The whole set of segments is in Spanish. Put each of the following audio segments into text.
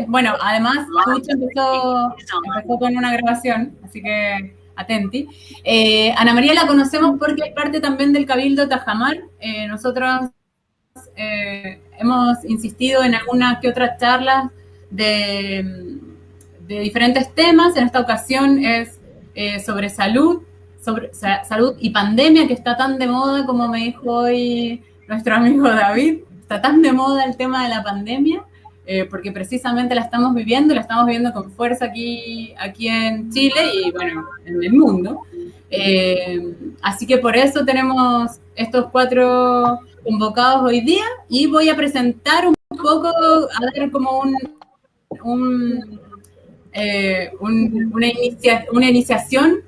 Bueno, además, Pucho empezó con una grabación, así que atenti. Ana María la conocemos porque es parte también del Cabildo Tajamar. Nosotros hemos insistido en algunas que otras charlas de diferentes temas. En esta ocasión es sobre salud, salud y pandemia, que está tan de moda, como me dijo hoy nuestro amigo David. Está tan de moda el tema de la pandemia, porque precisamente la estamos viviendo con fuerza aquí en Chile y, bueno, en el mundo. Así que por eso tenemos estos 4 convocados hoy día, y voy a presentar un poco, a dar como una iniciación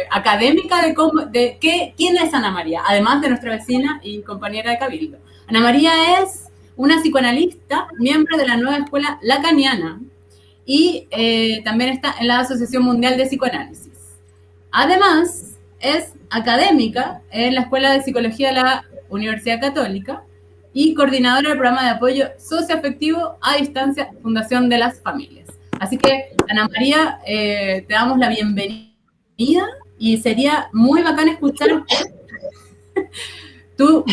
académica de quién es Ana María, además de nuestra vecina y compañera de Cabildo. Ana María es una psicoanalista, miembro de la nueva escuela lacaniana, y también está en la Asociación Mundial de Psicoanálisis. Además, es académica en la Escuela de Psicología de la Universidad Católica y coordinadora del programa de apoyo socioafectivo a distancia, Fundación de las Familias. Así que, Ana María, te damos la bienvenida y sería muy bacán escuchar tú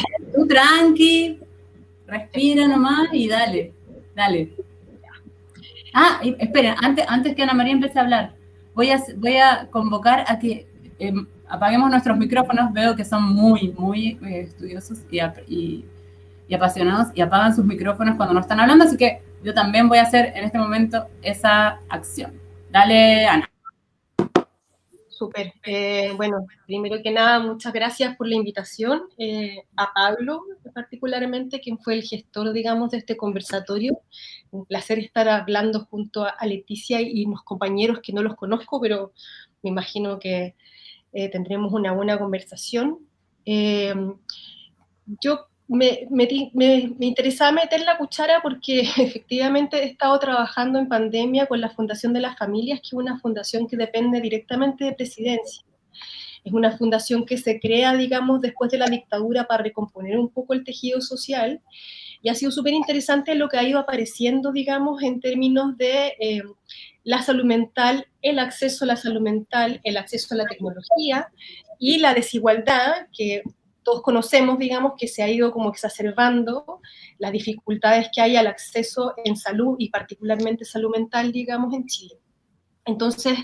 tranqui, respira nomás y dale. Ah, espera, antes que Ana María empiece a hablar, voy a convocar a que apaguemos nuestros micrófonos. Veo que son muy estudiosos y apasionados, y apagan sus micrófonos cuando no están hablando, así que yo también voy a hacer en este momento esa acción. Dale, Ana. Súper. Bueno, primero que nada, muchas gracias por la invitación. A Pablo, particularmente, quien fue el gestor, digamos, de este conversatorio. Un placer estar hablando junto a Leticia y unos compañeros que no los conozco, pero me imagino que tendremos una buena conversación. Yo me interesaba meter la cuchara porque efectivamente he estado trabajando en pandemia con la Fundación de las Familias, que es una fundación que depende directamente de Presidencia. Es una fundación que se crea, digamos, después de la dictadura para recomponer un poco el tejido social, y ha sido súper interesante lo que ha ido apareciendo, digamos, en términos de la salud mental, el acceso a la salud mental, el acceso a la tecnología y la desigualdad que todos conocemos, digamos, que se ha ido como exacerbando, las dificultades que hay al acceso en salud y particularmente salud mental, digamos, en Chile. Entonces,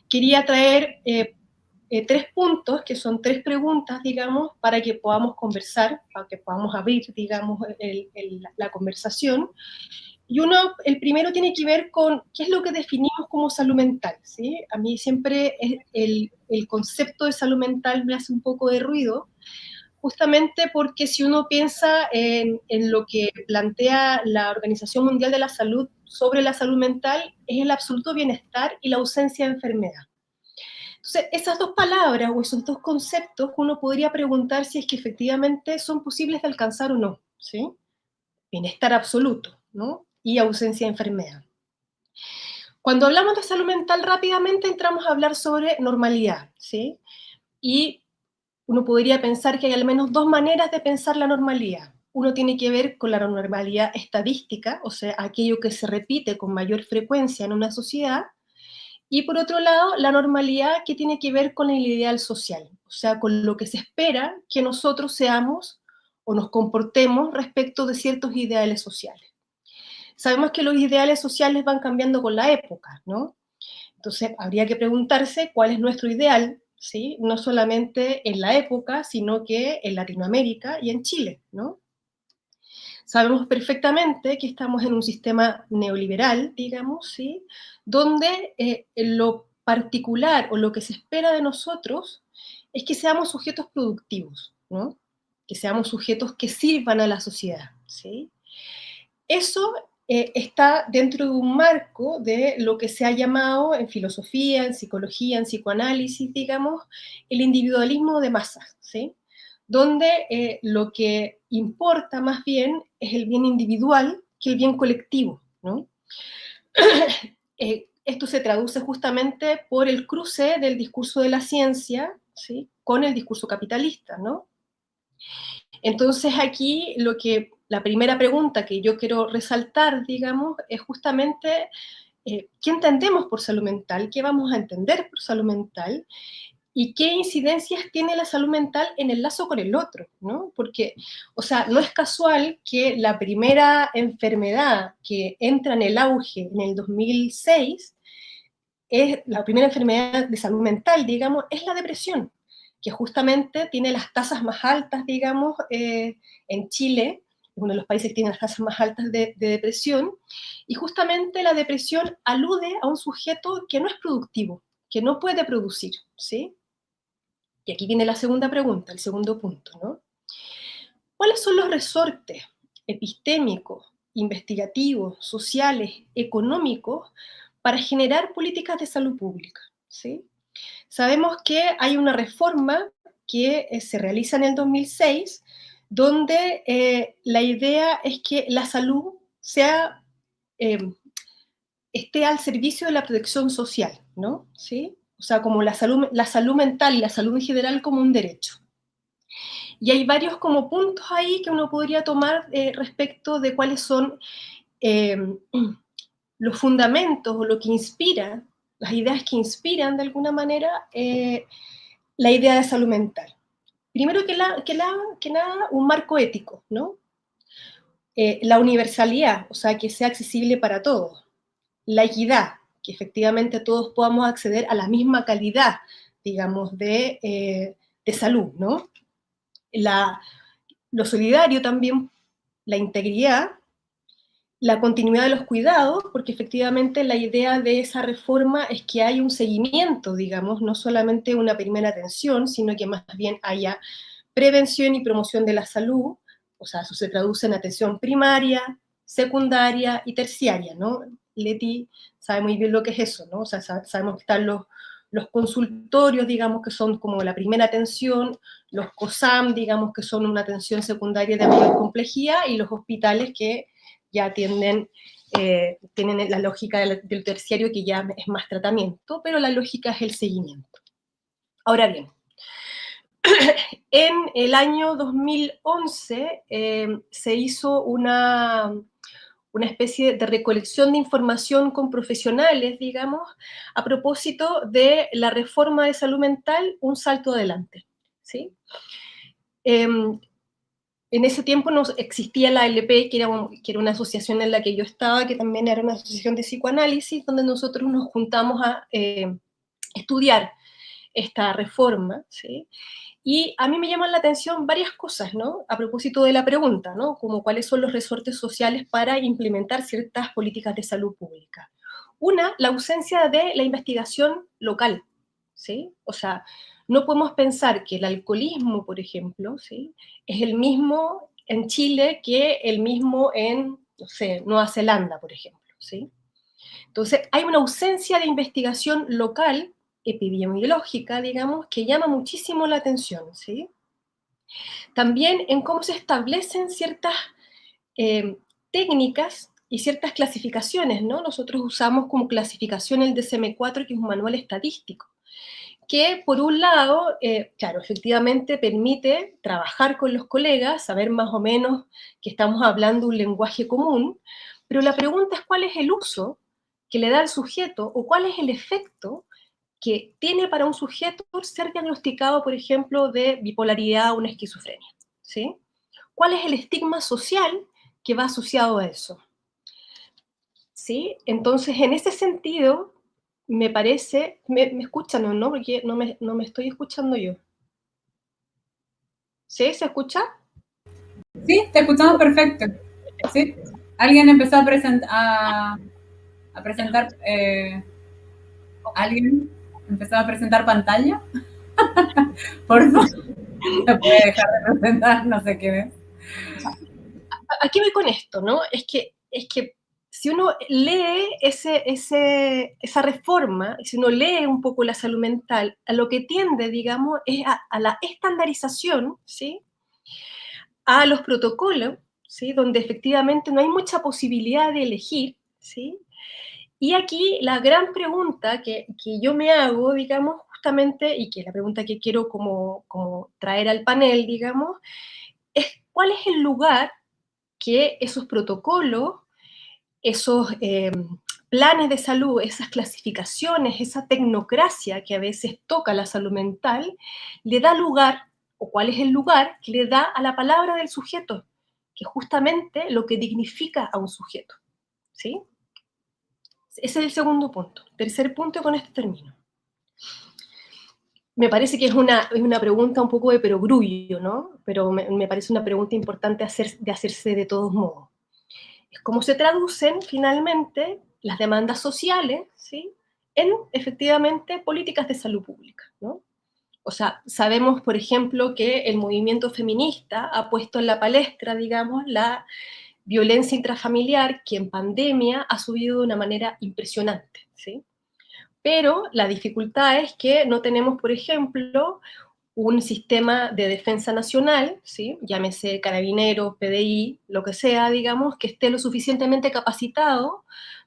quería traer 3 puntos, que son 3 preguntas, digamos, para que podamos conversar, para que podamos abrir, digamos, la conversación. Y el primero tiene que ver con qué es lo que definimos como salud mental, ¿sí? A mí siempre el concepto de salud mental me hace un poco de ruido, justamente porque si uno piensa en lo que plantea la Organización Mundial de la Salud sobre la salud mental, es el absoluto bienestar y la ausencia de enfermedad. Entonces, esas 2 palabras o esos 2 conceptos, uno podría preguntar si es que efectivamente son posibles de alcanzar o no, ¿sí? Bienestar absoluto, ¿no? Y ausencia de enfermedad. Cuando hablamos de salud mental, rápidamente entramos a hablar sobre normalidad, ¿sí? Y uno podría pensar que hay al menos 2 maneras de pensar la normalidad. Uno tiene que ver con la normalidad estadística, o sea, aquello que se repite con mayor frecuencia en una sociedad, y por otro lado, la normalidad que tiene que ver con el ideal social, o sea, con lo que se espera que nosotros seamos o nos comportemos respecto de ciertos ideales sociales. Sabemos que los ideales sociales van cambiando con la época, ¿no? Entonces, habría que preguntarse cuál es nuestro ideal, ¿sí? No solamente en la época, sino que en Latinoamérica y en Chile, ¿no? Sabemos perfectamente que estamos en un sistema neoliberal, digamos, ¿sí? Donde lo particular o lo que se espera de nosotros es que seamos sujetos productivos, ¿no? Que seamos sujetos que sirvan a la sociedad, ¿sí? Eso está dentro de un marco de lo que se ha llamado en filosofía, en psicología, en psicoanálisis, digamos, el individualismo de masas, ¿sí? Donde lo que importa más bien es el bien individual que el bien colectivo, ¿no? Esto se traduce justamente por el cruce del discurso de la ciencia, ¿sí? Con el discurso capitalista, ¿no? Entonces aquí la primera pregunta que yo quiero resaltar, digamos, es justamente qué entendemos por salud mental, qué vamos a entender por salud mental y qué incidencias tiene la salud mental en el lazo con el otro, ¿no? Porque, o sea, no es casual que la primera enfermedad que entra en el auge en el 2006, es la primera enfermedad de salud mental, digamos, es la depresión, que justamente tiene las tasas más altas, digamos, en Chile, uno de los países que tiene las tasas más altas de depresión, y justamente la depresión alude a un sujeto que no es productivo, que no puede producir, ¿sí? Y aquí viene la segunda pregunta, el segundo punto, ¿no? ¿Cuáles son los resortes epistémicos, investigativos, sociales, económicos para generar políticas de salud pública? ¿Sí? Sabemos que hay una reforma que se realiza en el 2006, donde la idea es que la salud sea, esté al servicio de la protección social, ¿no? ¿Sí? O sea, como la salud mental y la salud en general como un derecho. Y hay varios como puntos ahí que uno podría tomar respecto de cuáles son eh, los fundamentos o lo que inspira, las ideas que inspiran de alguna manera la idea de salud mental. Primero que nada, un marco ético, ¿no? La universalidad, o sea, que sea accesible para todos. La equidad, que efectivamente todos podamos acceder a la misma calidad, digamos, de salud, ¿no? Lo solidario también, la integridad, la continuidad de los cuidados, porque efectivamente la idea de esa reforma es que haya un seguimiento, digamos, no solamente una primera atención, sino que más bien haya prevención y promoción de la salud, o sea, eso se traduce en atención primaria, secundaria y terciaria, ¿no? Leti sabe muy bien lo que es eso, ¿no? O sea, sabemos que están los consultorios, digamos, que son como la primera atención, los COSAM, digamos, que son una atención secundaria de mayor complejidad, y los hospitales que ya tienen la lógica del terciario, que ya es más tratamiento, pero la lógica es el seguimiento. Ahora bien, en el año 2011 se hizo una especie de recolección de información con profesionales, digamos, a propósito de la reforma de salud mental, un salto adelante, ¿sí? En ese tiempo no existía la ALP, que era una asociación en la que yo estaba, que también era una asociación de psicoanálisis, donde nosotros nos juntamos a estudiar esta reforma, ¿sí? Y a mí me llaman la atención varias cosas, ¿no? A propósito de la pregunta, ¿no? Como cuáles son los resortes sociales para implementar ciertas políticas de salud pública. Una, la ausencia de la investigación local, ¿sí? O sea, no podemos pensar que el alcoholismo, por ejemplo, ¿sí?, es el mismo en Chile que el mismo en, no sé, Nueva Zelanda, por ejemplo, ¿sí? Entonces, hay una ausencia de investigación local, epidemiológica, digamos, que llama muchísimo la atención, ¿sí? También en cómo se establecen ciertas técnicas y ciertas clasificaciones, ¿no? Nosotros usamos como clasificación el DSM-4, que es un manual estadístico, que por un lado, claro, efectivamente permite trabajar con los colegas, saber más o menos que estamos hablando un lenguaje común, pero la pregunta es cuál es el uso que le da al sujeto o cuál es el efecto que tiene para un sujeto ser diagnosticado, por ejemplo, de bipolaridad o una esquizofrenia, ¿sí? ¿Cuál es el estigma social que va asociado a eso? ¿Sí? Entonces, en ese sentido, me parece, ¿me escuchan o no? Porque no me estoy escuchando yo. ¿Sí? ¿Se escucha? Sí, te escuchamos perfecto. ¿Sí? ¿Alguien empezó a presentar? ¿Alguien empezó a presentar pantalla? Por favor, no puede dejar de presentar, no sé qué ves. ¿A qué voy con esto, no? Es que si uno lee esa reforma, si uno lee un poco la salud mental, a lo que tiende, digamos, es a la estandarización, ¿sí? A los protocolos, ¿sí? Donde efectivamente no hay mucha posibilidad de elegir, ¿sí? Y aquí la gran pregunta que yo me hago, digamos, justamente, y que la pregunta que quiero como traer al panel, digamos, es cuál es el lugar que esos protocolos, esos planes de salud, esas clasificaciones, esa tecnocracia que a veces toca la salud mental, le da lugar, o cuál es el lugar que le da a la palabra del sujeto, que es justamente lo que dignifica a un sujeto, ¿sí? Ese es el segundo punto. Tercer punto, y con esto termino. Me parece que es una pregunta un poco de perogrullo, ¿no? Pero me parece una pregunta importante de hacerse de todos modos. Es cómo se traducen finalmente las demandas sociales, ¿sí?, en efectivamente políticas de salud pública, ¿no? O sea, sabemos, por ejemplo, que el movimiento feminista ha puesto en la palestra, digamos, la violencia intrafamiliar, que en pandemia ha subido de una manera impresionante, ¿sí? Pero la dificultad es que no tenemos, por ejemplo, un sistema de defensa nacional, ¿sí?, llámese Carabineros, PDI, lo que sea, digamos, que esté lo suficientemente capacitado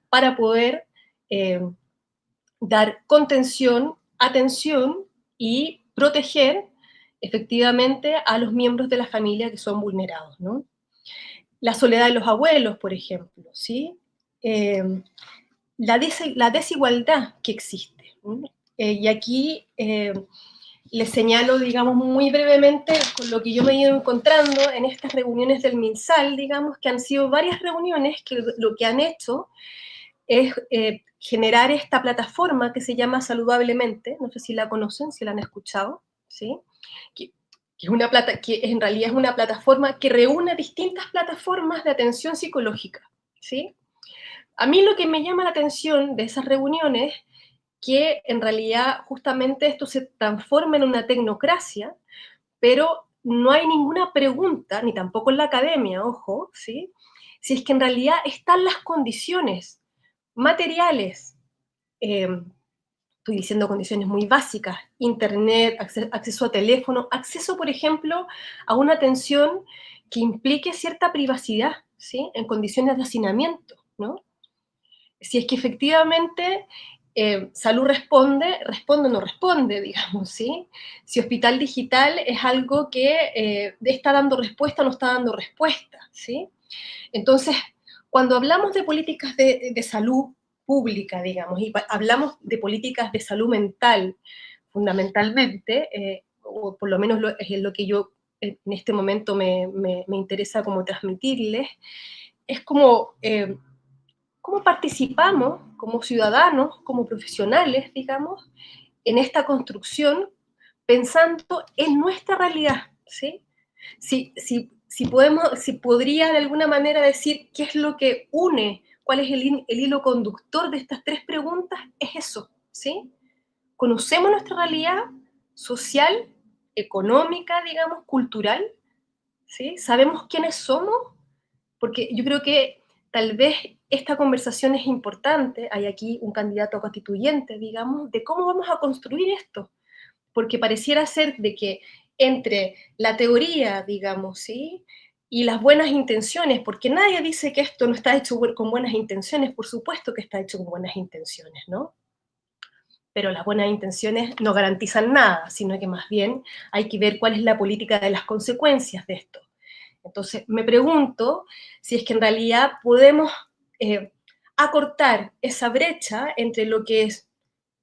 para poder dar contención, atención y proteger efectivamente a los miembros de la familia que son vulnerados, ¿no? La soledad de los abuelos, por ejemplo, ¿sí? La desigualdad que existe, ¿no? Y aquí les señalo, digamos, muy brevemente con lo que yo me he ido encontrando en estas reuniones del MinSal, digamos, que han sido varias reuniones que lo que han hecho es generar esta plataforma que se llama Saludablemente, no sé si la conocen, si la han escuchado, ¿sí? Que en realidad es una plataforma que reúne distintas plataformas de atención psicológica, ¿sí? A mí lo que me llama la atención de esas reuniones, que en realidad justamente esto se transforma en una tecnocracia, pero no hay ninguna pregunta, ni tampoco en la academia, ojo, ¿sí?, si es que en realidad están las condiciones materiales, estoy diciendo condiciones muy básicas, internet, acceso a teléfono, acceso, por ejemplo, a una atención que implique cierta privacidad, ¿sí?, en condiciones de hacinamiento, ¿no? Si es que efectivamente salud responde o no responde, digamos, ¿sí? Si hospital digital es algo que está dando respuesta o no está dando respuesta, ¿sí? Entonces, cuando hablamos de políticas de salud pública, digamos, y hablamos de políticas de salud mental, fundamentalmente, o por lo menos es lo que yo en este momento me interesa como transmitirles, es como cómo participamos como ciudadanos, como profesionales, digamos, en esta construcción, pensando en nuestra realidad, ¿sí? Si podría de alguna manera decir qué es lo que une, cuál es el hilo conductor de estas tres preguntas, es eso, ¿sí? ¿Conocemos nuestra realidad social, económica, digamos, cultural? ¿Sí? ¿Sabemos quiénes somos? Porque yo creo que tal vez esta conversación es importante, hay aquí un candidato a constituyente, digamos, de cómo vamos a construir esto, porque pareciera ser de que entre la teoría, digamos, ¿sí?, y las buenas intenciones, porque nadie dice que esto no está hecho con buenas intenciones, por supuesto que está hecho con buenas intenciones, ¿no? Pero las buenas intenciones no garantizan nada, sino que más bien hay que ver cuál es la política de las consecuencias de esto. Entonces, me pregunto si es que en realidad podemos acortar esa brecha entre lo que es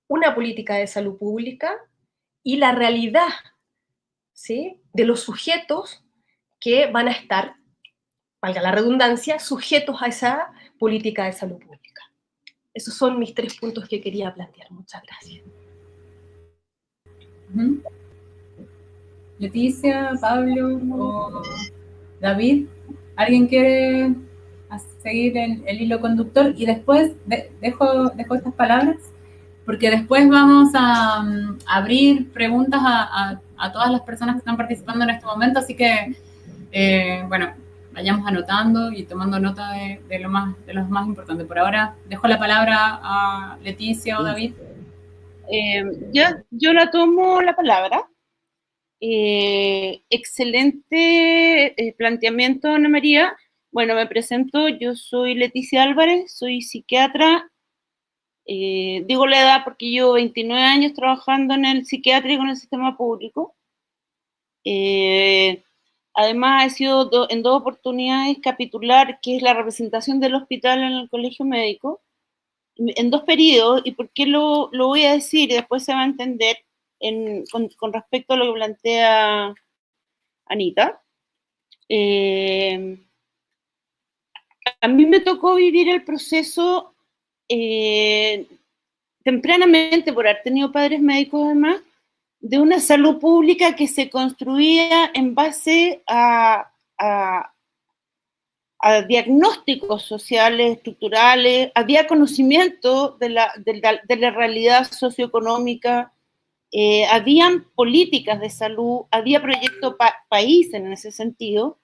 una política de salud pública y la realidad, ¿sí?, de los sujetos que van a estar, valga la redundancia, sujetos a esa política de salud pública. Esos son mis 3 puntos que quería plantear. Muchas gracias. Leticia, Pablo o David, ¿alguien quiere seguir el hilo conductor? Y después dejo estas palabras, porque después vamos a abrir preguntas a todas las personas que están participando en este momento, así que, bueno, vayamos anotando y tomando nota de lo más importante. Por ahora, dejo la palabra a Leticia o David. Yo la tomo la palabra. Excelente planteamiento, Ana María. Bueno, me presento, yo soy Leticia Álvarez, soy psiquiatra. Digo la edad porque llevo 29 años trabajando en el psiquiátrico en el sistema público. Además, he sido en 2 oportunidades capitular, que es la representación del hospital en el colegio médico, en 2 periodos. ¿Y por qué lo voy a decir? Y después se va a entender con respecto a lo que plantea Anita. A mí me tocó vivir el proceso tempranamente, por haber tenido padres médicos además, de una salud pública que se construía en base a diagnósticos sociales, estructurales, había conocimiento de la realidad socioeconómica, habían políticas de salud, había proyecto país en ese sentido,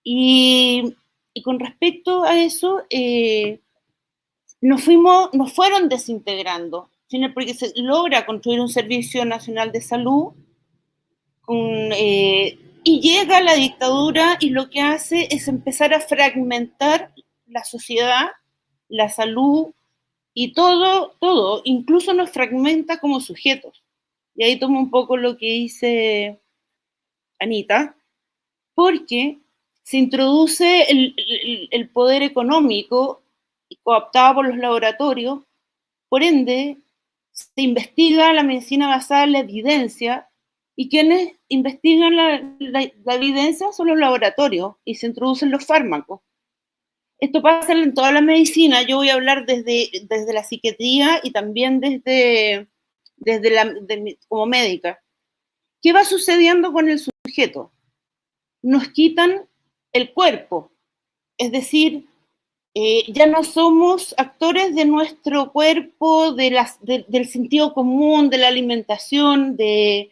y con respecto a eso, nos fueron desintegrando, porque se logra construir un Servicio Nacional de Salud, y llega la dictadura y lo que hace es empezar a fragmentar la sociedad, la salud y todo, incluso nos fragmenta como sujetos. Y ahí tomo un poco lo que dice Anita, porque se introduce el poder económico cooptado por los laboratorios, por ende se investiga la medicina basada en la evidencia, y quienes investigan la evidencia son los laboratorios, y se introducen los fármacos. Esto pasa en toda la medicina. Yo voy a hablar desde la psiquiatría y también como médica. ¿Qué va sucediendo con el sujeto? Nos quitan el cuerpo, es decir, ya no somos actores de nuestro cuerpo, del sentido común, de la alimentación, de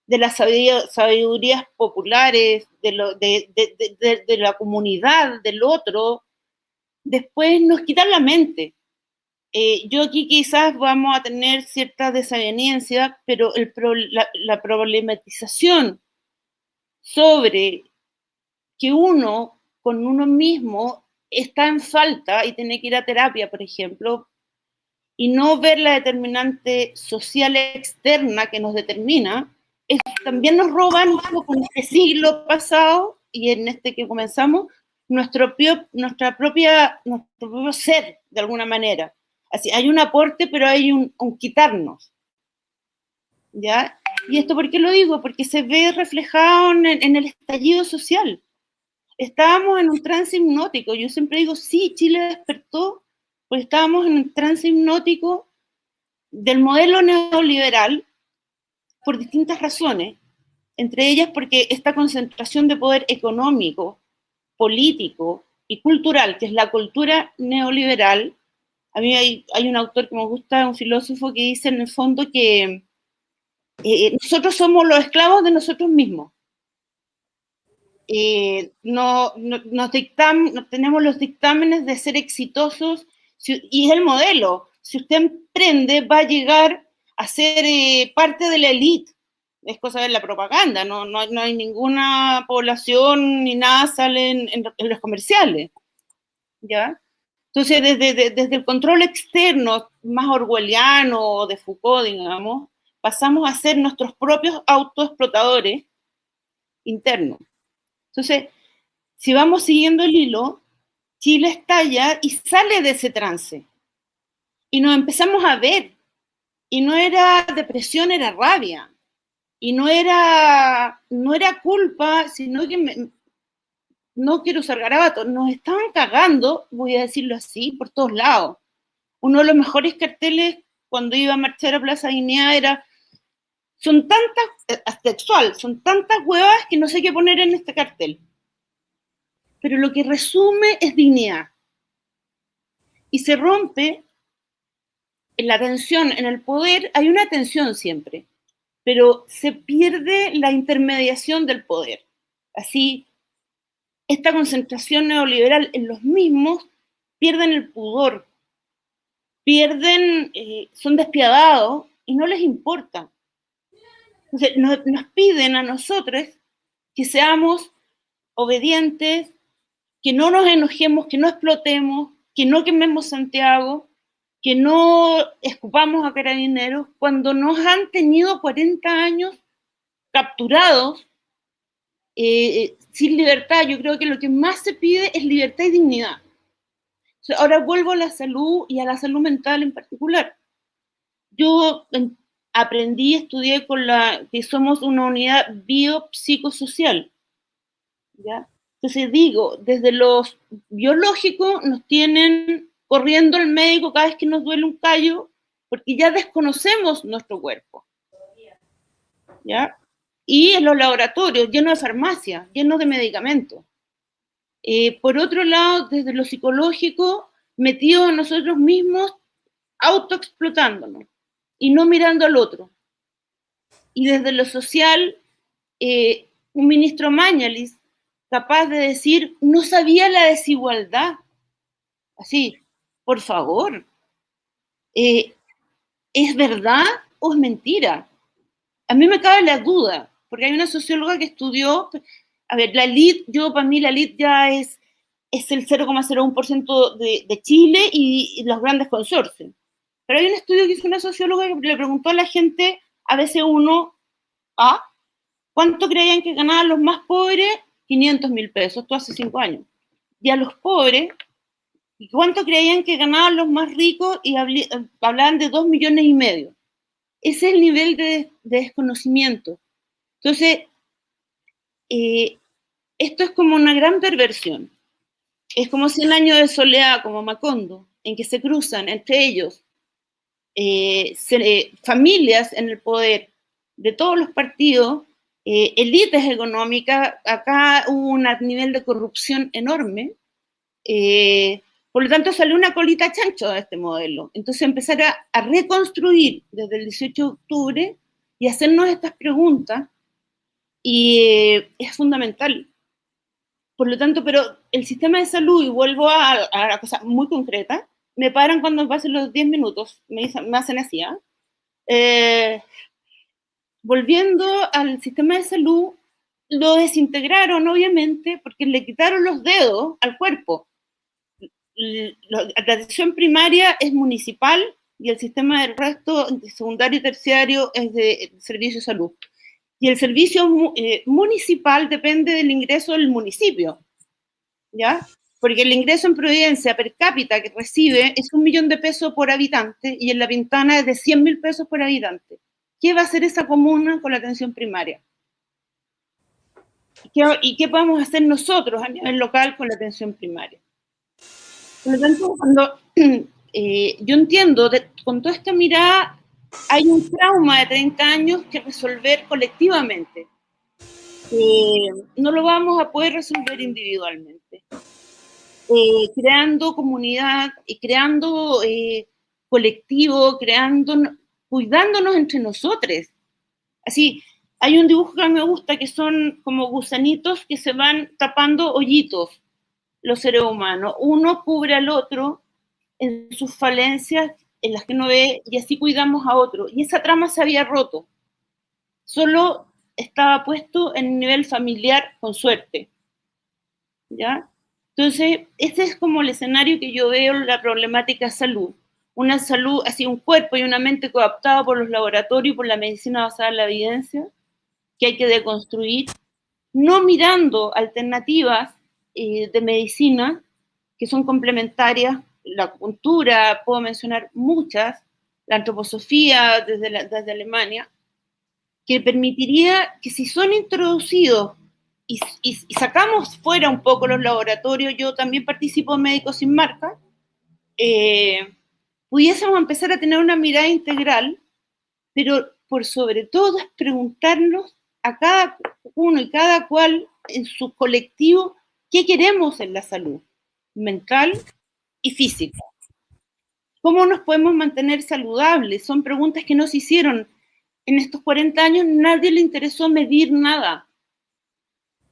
las sabidurías populares, de la comunidad, del otro. Después nos quitan la mente. Yo aquí quizás vamos a tener cierta desaveniencia, pero la problematización sobre que uno con uno mismo está en falta y tiene que ir a terapia, por ejemplo, y no ver la determinante social externa que nos determina, también nos roban un poco en este siglo pasado y en este que comenzamos, nuestro propio ser, de alguna manera. Así, hay un aporte, pero hay un quitarnos. ¿Ya? ¿Y esto por qué lo digo? Porque se ve reflejado en el estallido social. Estábamos en un trance hipnótico. Yo siempre digo, sí, Chile despertó, porque estábamos en un trance hipnótico del modelo neoliberal por distintas razones, entre ellas porque esta concentración de poder económico, político y cultural, que es la cultura neoliberal. A mí hay un autor que me gusta, un filósofo, que dice en el fondo que nosotros somos los esclavos de nosotros mismos. Tenemos los dictámenes de ser exitosos, y es el modelo. Si usted emprende, va a llegar a ser parte de la élite. Es cosa de la propaganda, no hay ninguna población ni nada sale en los comerciales, ¿ya? Entonces, desde el control externo, más orwelliano, de Foucault, digamos, pasamos a ser nuestros propios autoexplotadores internos. Entonces, si vamos siguiendo el hilo, Chile estalla y sale de ese trance. Y nos empezamos a ver. Y no era depresión, era rabia. Y no era culpa, sino que no quiero usar garabato, nos estaban cagando, voy a decirlo así, por todos lados. Uno de los mejores carteles cuando iba a marchar a Plaza Dignidad era: son tantas, textual, son tantas huevas que no sé qué poner en este cartel. Pero lo que resume es dignidad. Y se rompe en la tensión, en el poder, hay una tensión siempre, pero se pierde la intermediación del poder. Así, esta concentración neoliberal en los mismos pierden el pudor, son despiadados y no les importa. Entonces, nos piden a nosotros que seamos obedientes, que no nos enojemos, que no explotemos, que no quememos Santiago, que no escupamos a carabineros, cuando nos han tenido 40 años capturados sin libertad. Yo creo que lo que más se pide es libertad y dignidad. Ahora vuelvo a la salud y a la salud mental en particular. Yo aprendí, estudié que somos una unidad biopsicosocial, ¿ya? Entonces digo, desde los biológicos nos tienen corriendo al médico cada vez que nos duele un callo, porque ya desconocemos nuestro cuerpo, ¿ya? Y en los laboratorios, llenos de farmacias, llenos de medicamentos. Por otro lado, desde lo psicológico, metidos en nosotros mismos, autoexplotándonos y no mirando al otro. Y desde lo social, un ministro Mañalich capaz de decir, no sabía la desigualdad. Así, por favor, ¿es verdad o es mentira? A mí me cabe la duda, porque hay una socióloga que estudió, a ver, la elite, para mí la elite ya es el 0,01% de Chile y los grandes consorcios. Pero hay un estudio que hizo una socióloga que le preguntó a la gente, a veces ¿cuánto creían que ganaban los más pobres? 500.000 pesos, esto hace 5 años. Y a los pobres, ¿cuánto creían que ganaban los más ricos? Y hablaban de 2,5 millones. Ese es el nivel de desconocimiento. Entonces, esto es como una gran perversión. Es como 100 años de soledad, como Macondo, en que se cruzan entre ellos familias en el poder de todos los partidos, élites económicas. Acá hubo un nivel de corrupción enorme, por lo tanto salió una colita chancho de este modelo. Entonces empezar a reconstruir desde el 18 de octubre y hacernos estas preguntas es fundamental. Por lo tanto, pero el sistema de salud, y vuelvo a la cosa muy concreta, me paran cuando pasen los 10 minutos, me hacen así, volviendo al sistema de salud, lo desintegraron, obviamente, porque le quitaron los dedos al cuerpo. La atención primaria es municipal y el sistema del resto, de secundario y terciario, es de servicio de salud. Y el servicio municipal depende del ingreso del municipio, ¿ya? Porque el ingreso en Providencia per cápita que recibe es 1 millón de pesos por habitante y en La Pintana es de 100.000 pesos por habitante. ¿Qué va a hacer esa comuna con la atención primaria? ¿Y qué podemos hacer nosotros a nivel local con la atención primaria? Por lo tanto, cuando yo entiendo, con toda esta mirada, hay un trauma de 30 años que resolver colectivamente. No lo vamos a poder resolver individualmente. Creando comunidad, creando colectivo, cuidándonos entre nosotros. Así, hay un dibujo que me gusta que son como gusanitos que se van tapando hoyitos, los seres humanos. Uno cubre al otro en sus falencias, en las que no ve, y así cuidamos a otro. Y esa trama se había roto. Solo estaba puesto en el nivel familiar con suerte. ¿Ya? Entonces, ese es como el escenario que yo veo la problemática de salud. Una salud, así un cuerpo y una mente cooptada por los laboratorios y por la medicina basada en la evidencia, que hay que deconstruir, no mirando alternativas de medicina que son complementarias. La acupuntura, puedo mencionar muchas, la antroposofía desde Alemania, que permitiría que si son introducidos y sacamos fuera un poco los laboratorios, yo también participo en Médicos Sin Marca, pudiésemos empezar a tener una mirada integral, pero por sobre todo es preguntarnos a cada uno y cada cual en su colectivo qué queremos en la salud mental y física. ¿Cómo nos podemos mantener saludables? Son preguntas que no se hicieron. En estos 40 años nadie le interesó medir nada,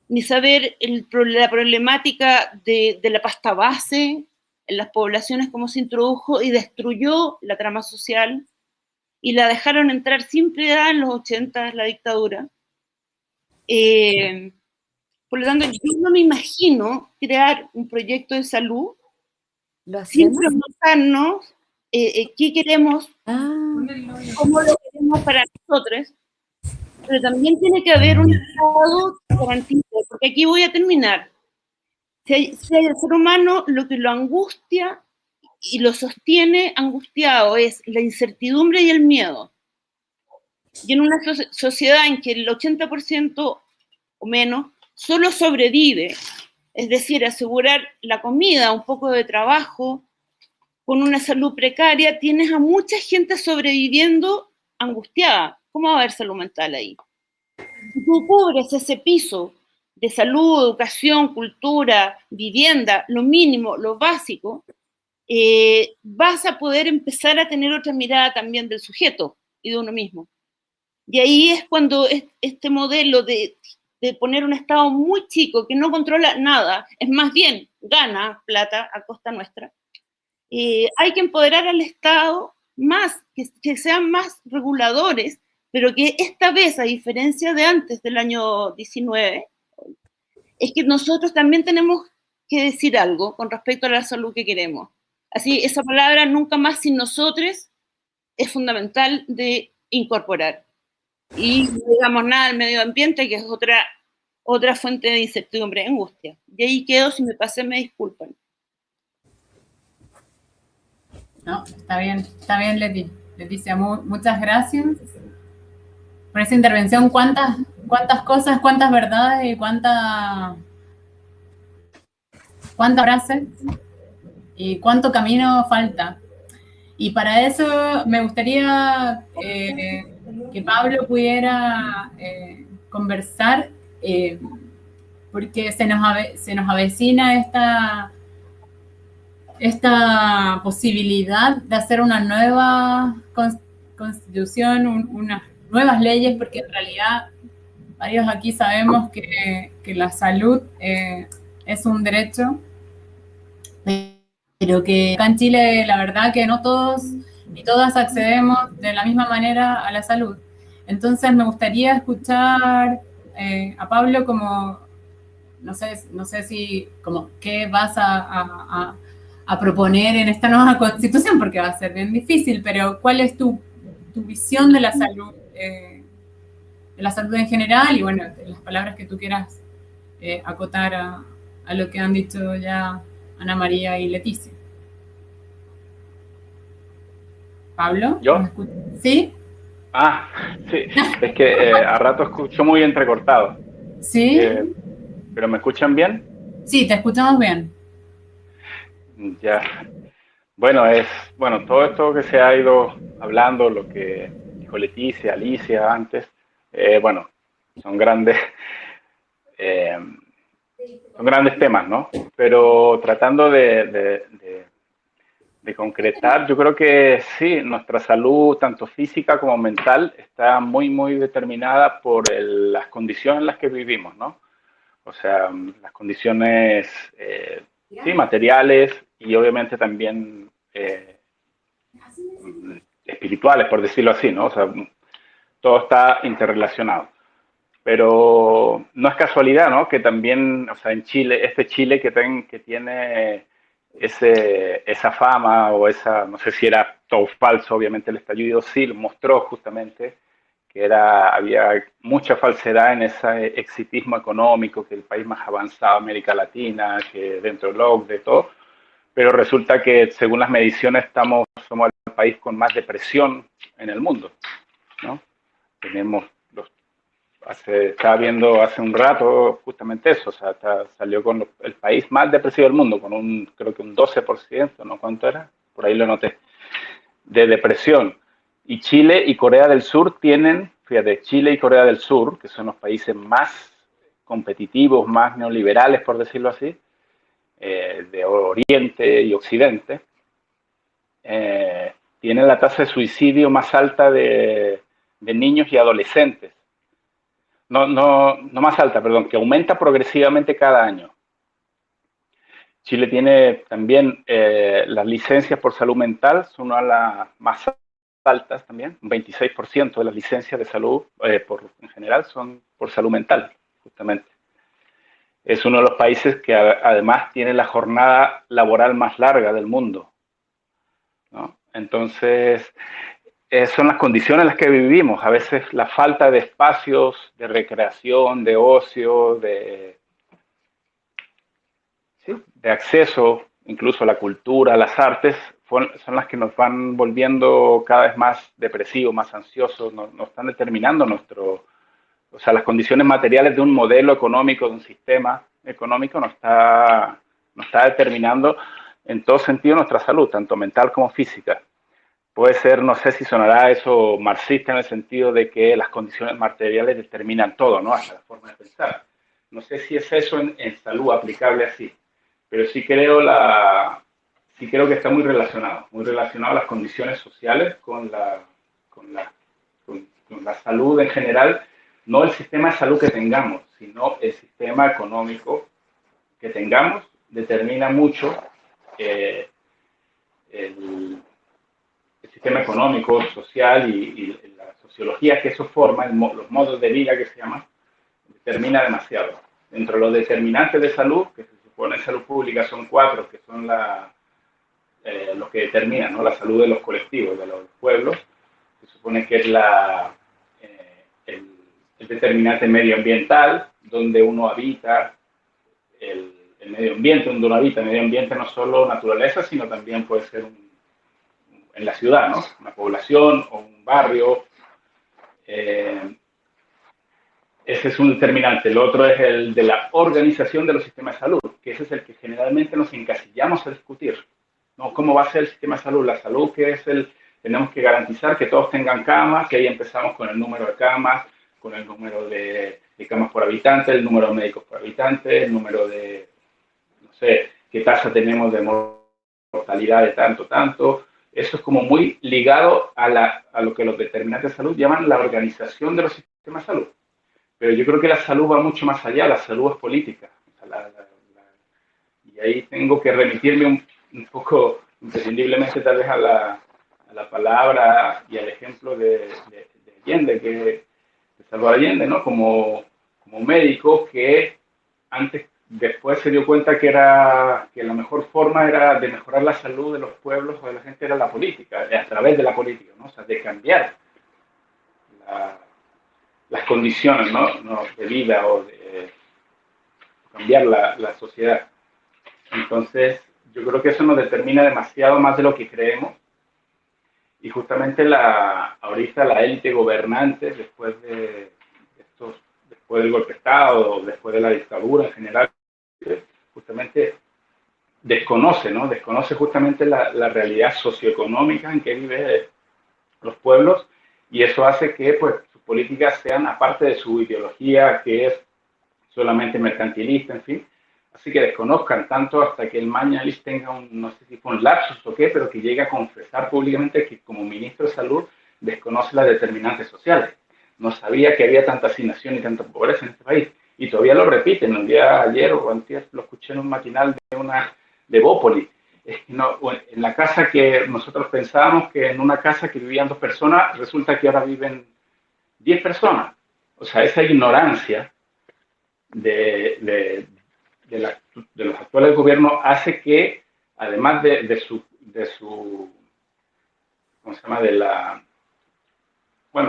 ni saber la problemática de la pasta base en las poblaciones, cómo se introdujo y destruyó la trama social, y la dejaron entrar sin piedad en los 80, la dictadura. Por lo tanto, yo no me imagino crear un proyecto de salud sin preguntarnos qué queremos, cómo lo queremos para nosotros, pero también tiene que haber un Estado que garantice porque aquí voy a terminar. Si el ser humano lo que lo angustia y lo sostiene angustiado es la incertidumbre y el miedo. Y en una sociedad en que el 80% o menos solo sobrevive, es decir, asegurar la comida, un poco de trabajo, con una salud precaria, tienes a mucha gente sobreviviendo angustiada. ¿Cómo va a haber salud mental ahí? Si tú cubres ese piso de salud, educación, cultura, vivienda, lo mínimo, lo básico, vas a poder empezar a tener otra mirada también del sujeto y de uno mismo. Y ahí es cuando este modelo de poner un Estado muy chico que no controla nada, es más bien gana plata a costa nuestra, hay que empoderar al Estado más, que sean más reguladores, pero que esta vez, a diferencia de antes del año 19, es que nosotros también tenemos que decir algo con respecto a la salud que queremos. Así, esa palabra nunca más sin nosotros es fundamental de incorporar. Y no digamos nada del medio ambiente, que es otra fuente de incertidumbre y angustia. Y ahí quedo, si me pasé, me disculpan. No, está bien, Leticia, muchas gracias por esa intervención. ¿Cuántas cosas, cuántas verdades y cuántas frases y cuánto camino falta? Y para eso me gustaría que Pablo pudiera conversar, porque se nos avecina esta posibilidad de hacer una nueva constitución, unas nuevas leyes, porque en realidad varios aquí sabemos que la salud es un derecho, pero que acá en Chile la verdad que no todos ni todas accedemos de la misma manera a la salud. Entonces me gustaría escuchar a Pablo como, no sé si, como, ¿qué vas a proponer en esta nueva constitución? Porque va a ser bien difícil, pero ¿cuál es tu visión de la salud en general? Y bueno, las palabras que tú quieras acotar a lo que han dicho ya Ana María y Leticia. ¿Pablo? ¿Yo? ¿Me escuchas? ¿Sí? Ah, sí, es que a rato escucho muy entrecortado. ¿Sí? ¿Pero me escuchan bien? Sí, te escuchamos bien. Ya. Bueno, todo esto que se ha ido hablando, lo que dijo Leticia, Alicia antes, son grandes temas, ¿no? Pero tratando de concretar, yo creo que sí, nuestra salud, tanto física como mental, está muy, muy determinada por las condiciones en las que vivimos, ¿no? O sea, las condiciones, sí, materiales y obviamente también espirituales, por decirlo así, ¿no? O sea, todo está interrelacionado. Pero no es casualidad, ¿no? Que también, o sea, en Chile, Chile que tiene esa fama o no sé si era todo falso, obviamente el estallido sí lo mostró justamente, que había mucha falsedad en ese exitismo económico, que el país más avanzado de América Latina, que dentro del OCDE, todo, pero resulta que según las mediciones somos el país con más depresión en el mundo, ¿no? Estaba viendo hace un rato justamente eso, o sea, salió con el país más depresivo del mundo, con creo que un 12%, ¿no? ¿Cuánto era? Por ahí lo noté, de depresión. Y Chile y Corea del Sur tienen, fíjate, Chile y Corea del Sur, que son los países más competitivos, más neoliberales, por decirlo así, de Oriente y Occidente, tienen la tasa de suicidio más alta de niños y adolescentes. No más alta, perdón, que aumenta progresivamente cada año. Chile tiene también las licencias por salud mental, son una de las más altas también, un 26% de las licencias de salud en general son por salud mental, justamente. Es uno de los países que además tiene la jornada laboral más larga del mundo, ¿no? Entonces, son las condiciones en las que vivimos. A veces la falta de espacios de recreación, de ocio, de acceso, incluso a la cultura, a las artes, son las que nos van volviendo cada vez más depresivos, más ansiosos, nos están determinando o sea, las condiciones materiales de un modelo económico, de un sistema económico, nos está determinando en todo sentido nuestra salud, tanto mental como física. Puede ser, no sé si sonará eso marxista en el sentido de que las condiciones materiales determinan todo, ¿no? Hasta la forma de pensar. No sé si es eso en salud aplicable así, pero sí creo que está muy relacionado a las condiciones sociales con la salud en general, no el sistema de salud que tengamos, sino el sistema económico que tengamos determina mucho el sistema económico, social y la sociología que eso forma, los modos de vida que se llaman, determina demasiado. Dentro de los determinantes de salud, que se supone en salud pública son 4, que son los que determinan, ¿no?, la salud de los colectivos, de los pueblos. Se supone que es el determinante medioambiental, donde uno habita, el medio ambiente donde uno habita. El medio ambiente no solo naturaleza, sino también puede ser en la ciudad, ¿no?, una población o un barrio. Ese es un determinante. El otro es el de la organización de los sistemas de salud, que ese es el que generalmente nos encasillamos a discutir, ¿no? ¿Cómo va a ser el sistema de salud? La salud, que es tenemos que garantizar que todos tengan camas, que ahí empezamos con el número de camas, con el número de camas por habitante, el número de médicos por habitante, el número de, no sé, qué tasa tenemos de mortalidad de tanto. Eso es como muy ligado a lo que los determinantes de salud llaman la organización de los sistemas de salud. Pero yo creo que la salud va mucho más allá, la salud es política. O sea, y ahí tengo que remitirme un poco, imprescindiblemente tal vez a la palabra y al ejemplo de Allende, de Salvador Allende, ¿no? Como médico que después se dio cuenta que la mejor forma era de mejorar la salud de los pueblos o de la gente era la política, a través de la política, ¿no? O sea, de cambiar las condiciones, ¿no?, de vida o de cambiar la sociedad. Entonces, yo creo que eso nos determina demasiado más de lo que creemos. Y justamente ahorita la élite gobernante, después del golpe de Estado, después de la dictadura en general, justamente desconoce justamente la realidad socioeconómica en que viven los pueblos, y eso hace que, pues, sus políticas sean, aparte de su ideología, que es solamente mercantilista, en fin, así que desconozcan tanto hasta que el Mañalich tenga no sé si fue un lapsus o qué, pero que llegue a confesar públicamente que como ministro de Salud desconoce las determinantes sociales. No sabía que había tanta asignación y tanta pobreza en este país. Y todavía lo repiten. Un día ayer o antes lo escuché en un matinal de Bópoli. En la casa que nosotros pensábamos que en una casa que vivían 2 personas, resulta que ahora viven 10 personas. O sea, esa ignorancia de los actuales gobiernos hace que, además de su ¿cómo se llama?,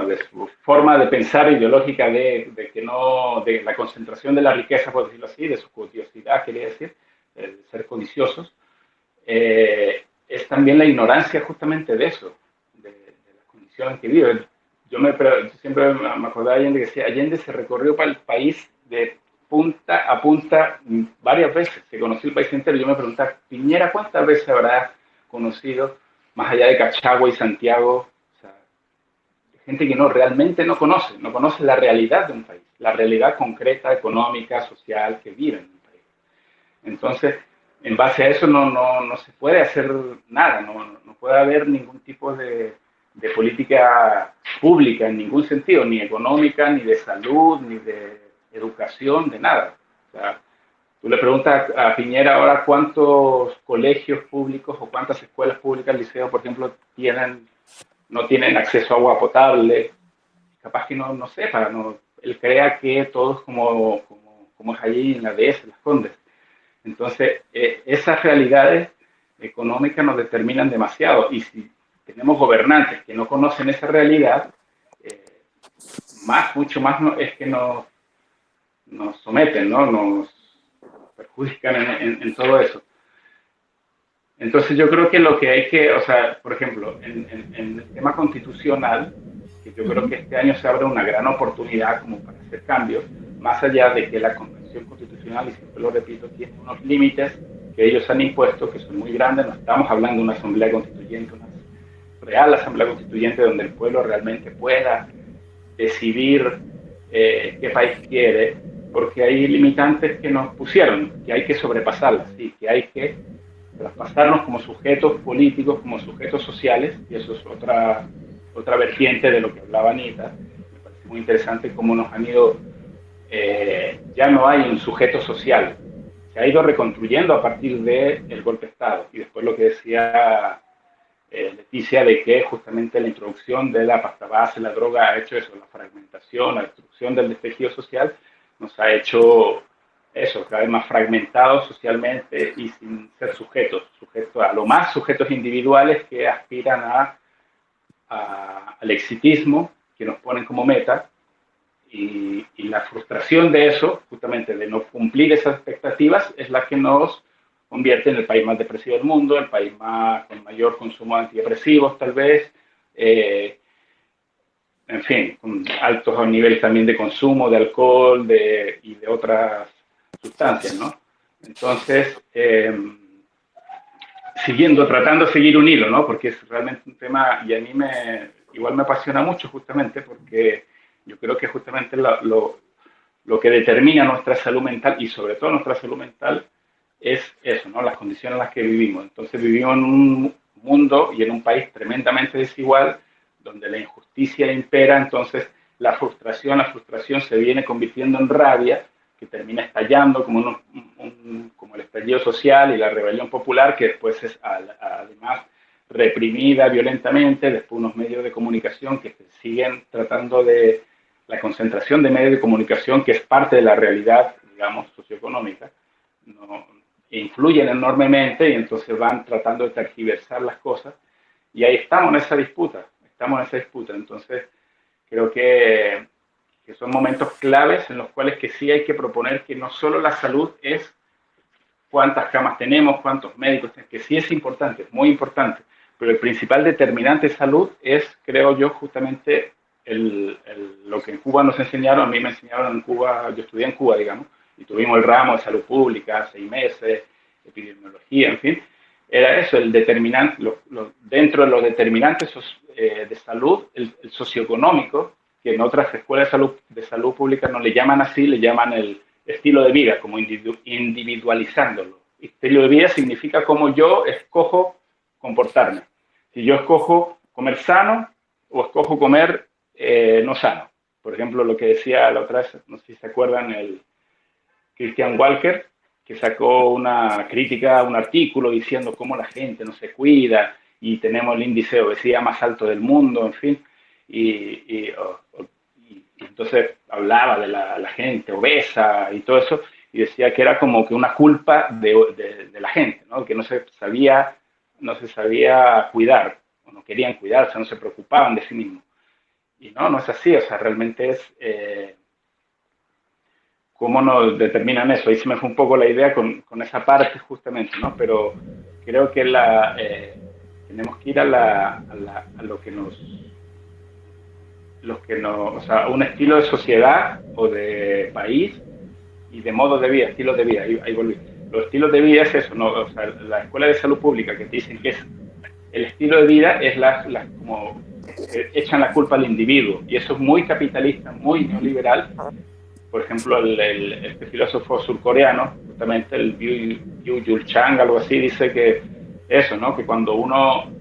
de su forma de pensar ideológica de la concentración de la riqueza, por decirlo así, de su codiciosidad, quería decir, de ser codiciosos, es también la ignorancia justamente de eso, de las condiciones en que viven. Yo siempre me acordaba de Allende, que decía, Allende se recorrió para el país de punta a punta varias veces, se conoció el país entero. Yo me preguntaba, Piñera, ¿cuántas veces habrá conocido, más allá de Cachagua y Santiago? O sea, gente que realmente no conoce la realidad de un país, la realidad concreta, económica, social que vive en un país. Entonces, en base a eso no se puede hacer nada, no puede haber ningún tipo de política pública en ningún sentido, ni económica, ni de salud, ni de educación, de nada. O sea, tú le preguntas a Piñera ahora cuántos colegios públicos o cuántas escuelas públicas, liceos, por ejemplo, no tienen acceso a agua potable. Capaz que no sepa, él crea que todo es como es allí en la dehesa, Las Condes. Entonces, esas realidades económicas nos determinan demasiado. Y si tenemos gobernantes que no conocen esa realidad, mucho más es que nos someten, ¿no? Nos perjudican en todo eso. Entonces yo creo que lo que hay que, o sea, por ejemplo, en el tema constitucional, que yo creo que este año se abre una gran oportunidad como para hacer cambios, más allá de que la Convención Constitucional, y siempre lo repito, tiene unos límites que ellos han impuesto, que son muy grandes. No estamos hablando de una asamblea constituyente, una real asamblea constituyente donde el pueblo realmente pueda decidir qué país quiere, porque hay limitantes que nos pusieron, que hay que sobrepasarlas, ¿sí? Que hay que traspasarnos como sujetos políticos, como sujetos sociales, y eso es otra vertiente de lo que hablaba Anita. Me parece muy interesante cómo nos han ido, ya no hay un sujeto social, se ha ido reconstruyendo a partir del golpe de Estado, y después lo que decía Leticia, de que justamente la introducción de la pasta base, la droga, ha hecho eso, la fragmentación, la destrucción del tejido social, nos ha hecho eso, cada vez más fragmentados socialmente y sin ser sujetos a lo más sujetos individuales que aspiran al exitismo, que nos ponen como meta, y la frustración de eso, justamente de no cumplir esas expectativas, es la que nos convierte en el país más depresivo del mundo, el país con mayor consumo de antidepresivos, tal vez, en fin, con altos niveles también de consumo de alcohol y de otras sustancias, ¿no? Entonces, tratando de seguir un hilo, ¿no? Porque es realmente un tema, y a mí igual me apasiona mucho, justamente, porque yo creo que justamente lo que determina nuestra salud mental, y sobre todo nuestra salud mental, es eso, ¿no? Las condiciones en las que vivimos. Entonces vivimos en un mundo y en un país tremendamente desigual, donde la injusticia impera. Entonces la frustración se viene convirtiendo en rabia, que termina estallando como como el estallido social y la rebelión popular, que después es además reprimida violentamente. Después unos medios de comunicación que siguen tratando de la concentración de medios de comunicación, que es parte de la realidad, digamos, socioeconómica, influyen enormemente, y entonces van tratando de tergiversar las cosas, y ahí estamos en esa disputa. Entonces creo que son momentos claves en los cuales que sí hay que proponer que no solo la salud es cuántas camas tenemos, cuántos médicos tenemos, que sí es importante, es muy importante, pero el principal determinante de salud es, creo yo, justamente lo que en Cuba nos enseñaron. A mí me enseñaron en Cuba, yo estudié en Cuba, digamos, y tuvimos el ramo de salud pública, 6 meses, epidemiología, en fin. Era eso, el determinante, dentro de los determinantes de salud, el socioeconómico, que en otras escuelas de salud pública no le llaman así, le llaman el estilo de vida, como individualizándolo. Estilo de vida significa cómo yo escojo comportarme. Si yo escojo comer sano o escojo comer no sano. Por ejemplo, lo que decía la otra vez, no sé si se acuerdan, el Christian Walker, que sacó una crítica, un artículo diciendo cómo la gente no se cuida y tenemos el índice de obesidad más alto del mundo, en fin, y entonces hablaba de la gente obesa y todo eso, y decía que era como que una culpa de la gente, ¿no? Que no se sabía cuidar, o no querían cuidarse, no se preocupaban de sí mismos. Y no es así, o sea, realmente es cómo nos determinan eso. Ahí se me fue un poco la idea con esa parte justamente, ¿no? Pero creo que tenemos que ir a lo que nos, o sea, a un estilo de sociedad o de país y de modo de vida, estilos de vida. Ahí volví. Los estilos de vida es eso, ¿no? O sea, la escuela de salud pública que te dicen que es el estilo de vida es como echan la culpa al individuo, y eso es muy capitalista, muy neoliberal. Por ejemplo, este filósofo surcoreano, justamente el Byung-Chul Chang, algo así, dice que eso, ¿no? Que cuando uno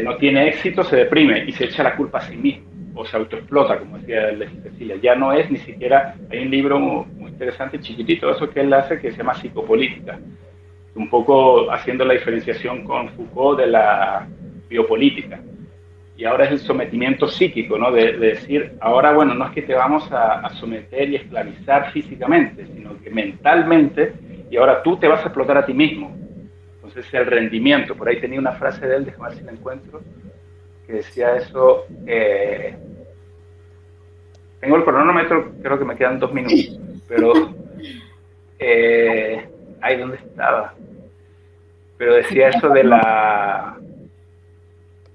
no tiene éxito se deprime y se echa la culpa a sí mismo, o se autoexplota, como decía Cecilia. Ya no es ni siquiera, hay un libro muy interesante, chiquitito, eso que él hace, que se llama Psicopolítica, un poco haciendo la diferenciación con Foucault de la biopolítica. Y ahora es el sometimiento psíquico, ¿no? De decir, ahora, bueno, no es que te vamos a someter y esclavizar físicamente, sino que mentalmente, y ahora tú te vas a explotar a ti mismo. Entonces el rendimiento, por ahí tenía una frase de él, déjame ver si la encuentro, que decía eso, tengo el cronómetro, creo que me quedan 2 minutos, pero, ay, ¿dónde estaba? Pero decía eso de la,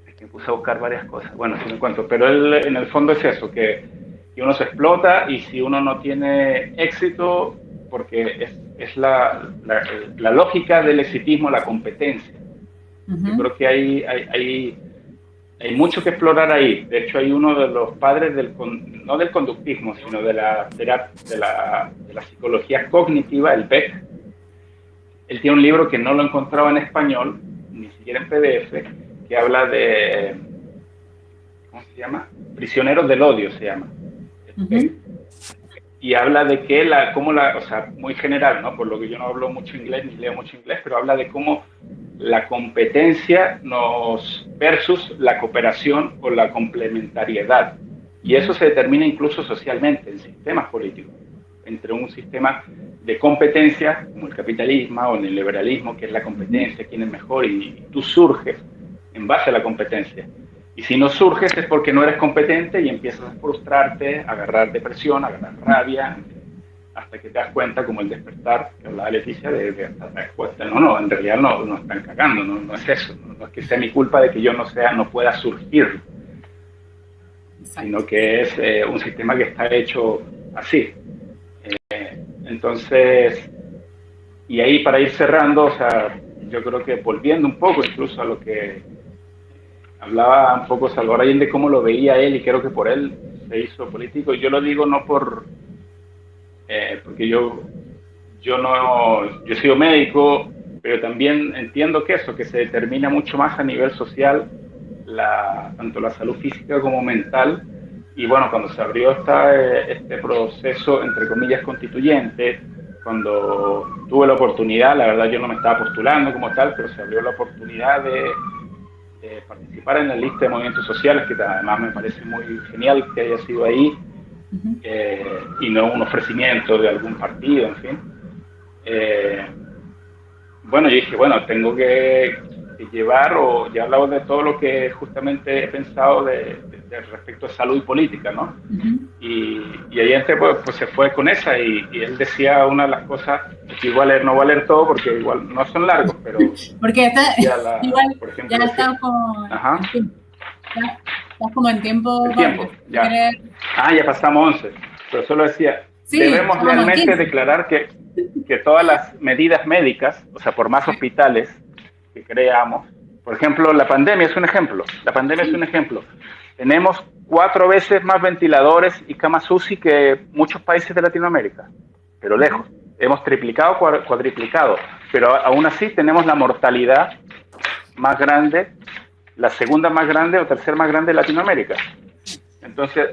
es que me puse a buscar varias cosas, bueno, si lo encuentro, pero él en el fondo es eso, que uno se explota y si uno no tiene éxito, porque es la lógica del exitismo, la competencia. Yo creo que hay mucho que explorar ahí. De hecho, hay uno de los padres no del conductismo, sino de la psicología cognitiva, el Beck. Él tiene un libro que no lo encontraba en español, ni siquiera en PDF, que habla de, ¿cómo se llama? Prisioneros del odio, se llama. Y habla de que o sea, muy general, ¿no? Por lo que yo no hablo mucho inglés, ni leo mucho inglés, pero habla de cómo la competencia versus la cooperación o la complementariedad. Y eso se determina incluso socialmente, en sistemas políticos. Entre un sistema de competencia, como el capitalismo o el liberalismo, que es la competencia, quién es mejor, y tú surges en base a la competencia. Y si no surges es porque no eres competente y empiezas a frustrarte, a agarrar depresión, a agarrar rabia, hasta que te das cuenta, como el despertar, que hablaba Leticia, de respuesta. No, en realidad no están cagando, no es eso. No es que sea mi culpa de que yo no pueda surgir, sino que es un sistema que está hecho así. Entonces, y ahí para ir cerrando, o sea, yo creo que volviendo un poco incluso a lo que hablaba un poco Salvador Allende, cómo lo veía él, y creo que por él se hizo político. Yo lo digo no porque yo he sido médico, pero también entiendo que se determina mucho más a nivel social, tanto la salud física como mental. Y bueno, cuando se abrió este proceso, entre comillas, constituyente, cuando tuve la oportunidad, la verdad yo no me estaba postulando como tal, pero se abrió la oportunidad de participar en la lista de movimientos sociales, que además me parece muy genial que haya sido ahí, y no un ofrecimiento de algún partido, en fin. Bueno, yo dije, bueno, tengo que llevar, o ya hablaba de todo lo que justamente he pensado respecto a salud y política, ¿no? Y ahí pues se fue con esa, y él decía una de las cosas, que no voy a leer todo porque igual no son largos, pero... Porque igual por ejemplo, ya está como... Estás como en tiempo... Ya. Ya pasamos 11, pero solo decía, debemos realmente declarar que todas las medidas médicas, o sea, por más hospitales que creamos, por ejemplo, la pandemia es un ejemplo, tenemos 4 veces más ventiladores y camas UCI que muchos países de Latinoamérica, pero lejos. Hemos triplicado, cuadriplicado, pero aún así tenemos la mortalidad más grande, la segunda más grande o tercera más grande de Latinoamérica. Entonces,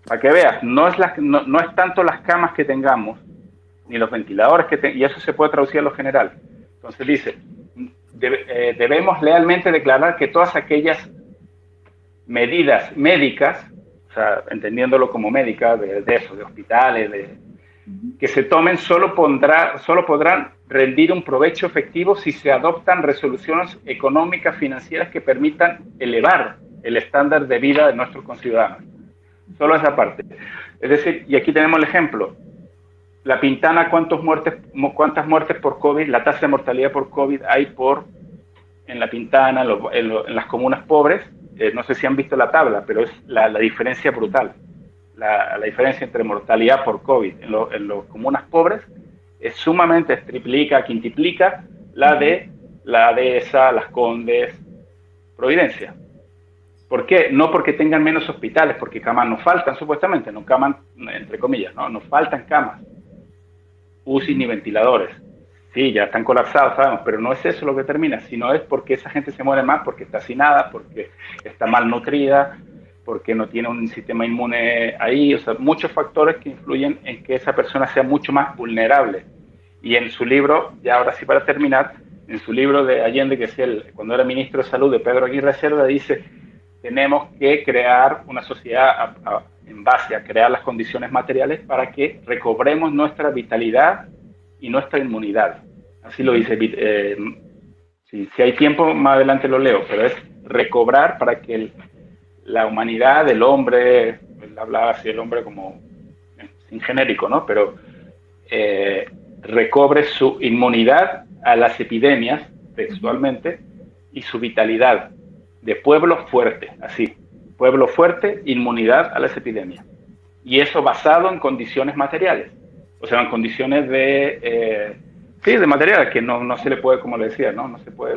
para que veas, no es tanto las camas que tengamos, ni los ventiladores y eso se puede traducir a lo general. Entonces dice, debemos lealmente declarar que todas aquellas medidas médicas, o sea, entendiéndolo como médica, de hospitales, que se tomen solo podrán rendir un provecho efectivo si se adoptan resoluciones económicas, financieras que permitan elevar el estándar de vida de nuestros conciudadanos. Solo esa parte. Es decir, y aquí tenemos el ejemplo. La Pintana, ¿cuántas muertes por COVID, la tasa de mortalidad por COVID hay en La Pintana, en las comunas pobres? No sé si han visto la tabla, pero es la diferencia brutal. La diferencia entre mortalidad por COVID en las comunas pobres es sumamente, triplica, quintuplica la de esa, Las Condes, Providencia. ¿Por qué? No porque tengan menos hospitales, porque camas nos faltan, supuestamente, no camas, entre comillas, no, nos faltan camas, UCI ni ventiladores. Sí, ya están colapsados, sabemos, pero no es eso lo que termina, sino es porque esa gente se muere más, porque está hacinada, porque está malnutrida, porque no tiene un sistema inmune ahí, o sea, muchos factores que influyen en que esa persona sea mucho más vulnerable. Y en su libro, ya ahora sí para terminar, en su libro de Allende, que es cuando era ministro de Salud, de Pedro Aguirre Cerda, dice, tenemos que crear una sociedad en base a crear las condiciones materiales para que recobremos nuestra vitalidad y nuestra inmunidad. Así lo dice Si hay tiempo, más adelante lo leo, pero es recobrar para que la humanidad, el hombre, él hablaba así el hombre como sin genérico, ¿no? Pero recobre su inmunidad a las epidemias, textualmente, y su vitalidad de pueblo fuerte, así, pueblo fuerte, inmunidad a las epidemias. Y eso basado en condiciones materiales, o sea, en condiciones de material, que no se le puede, como le decía, no se puede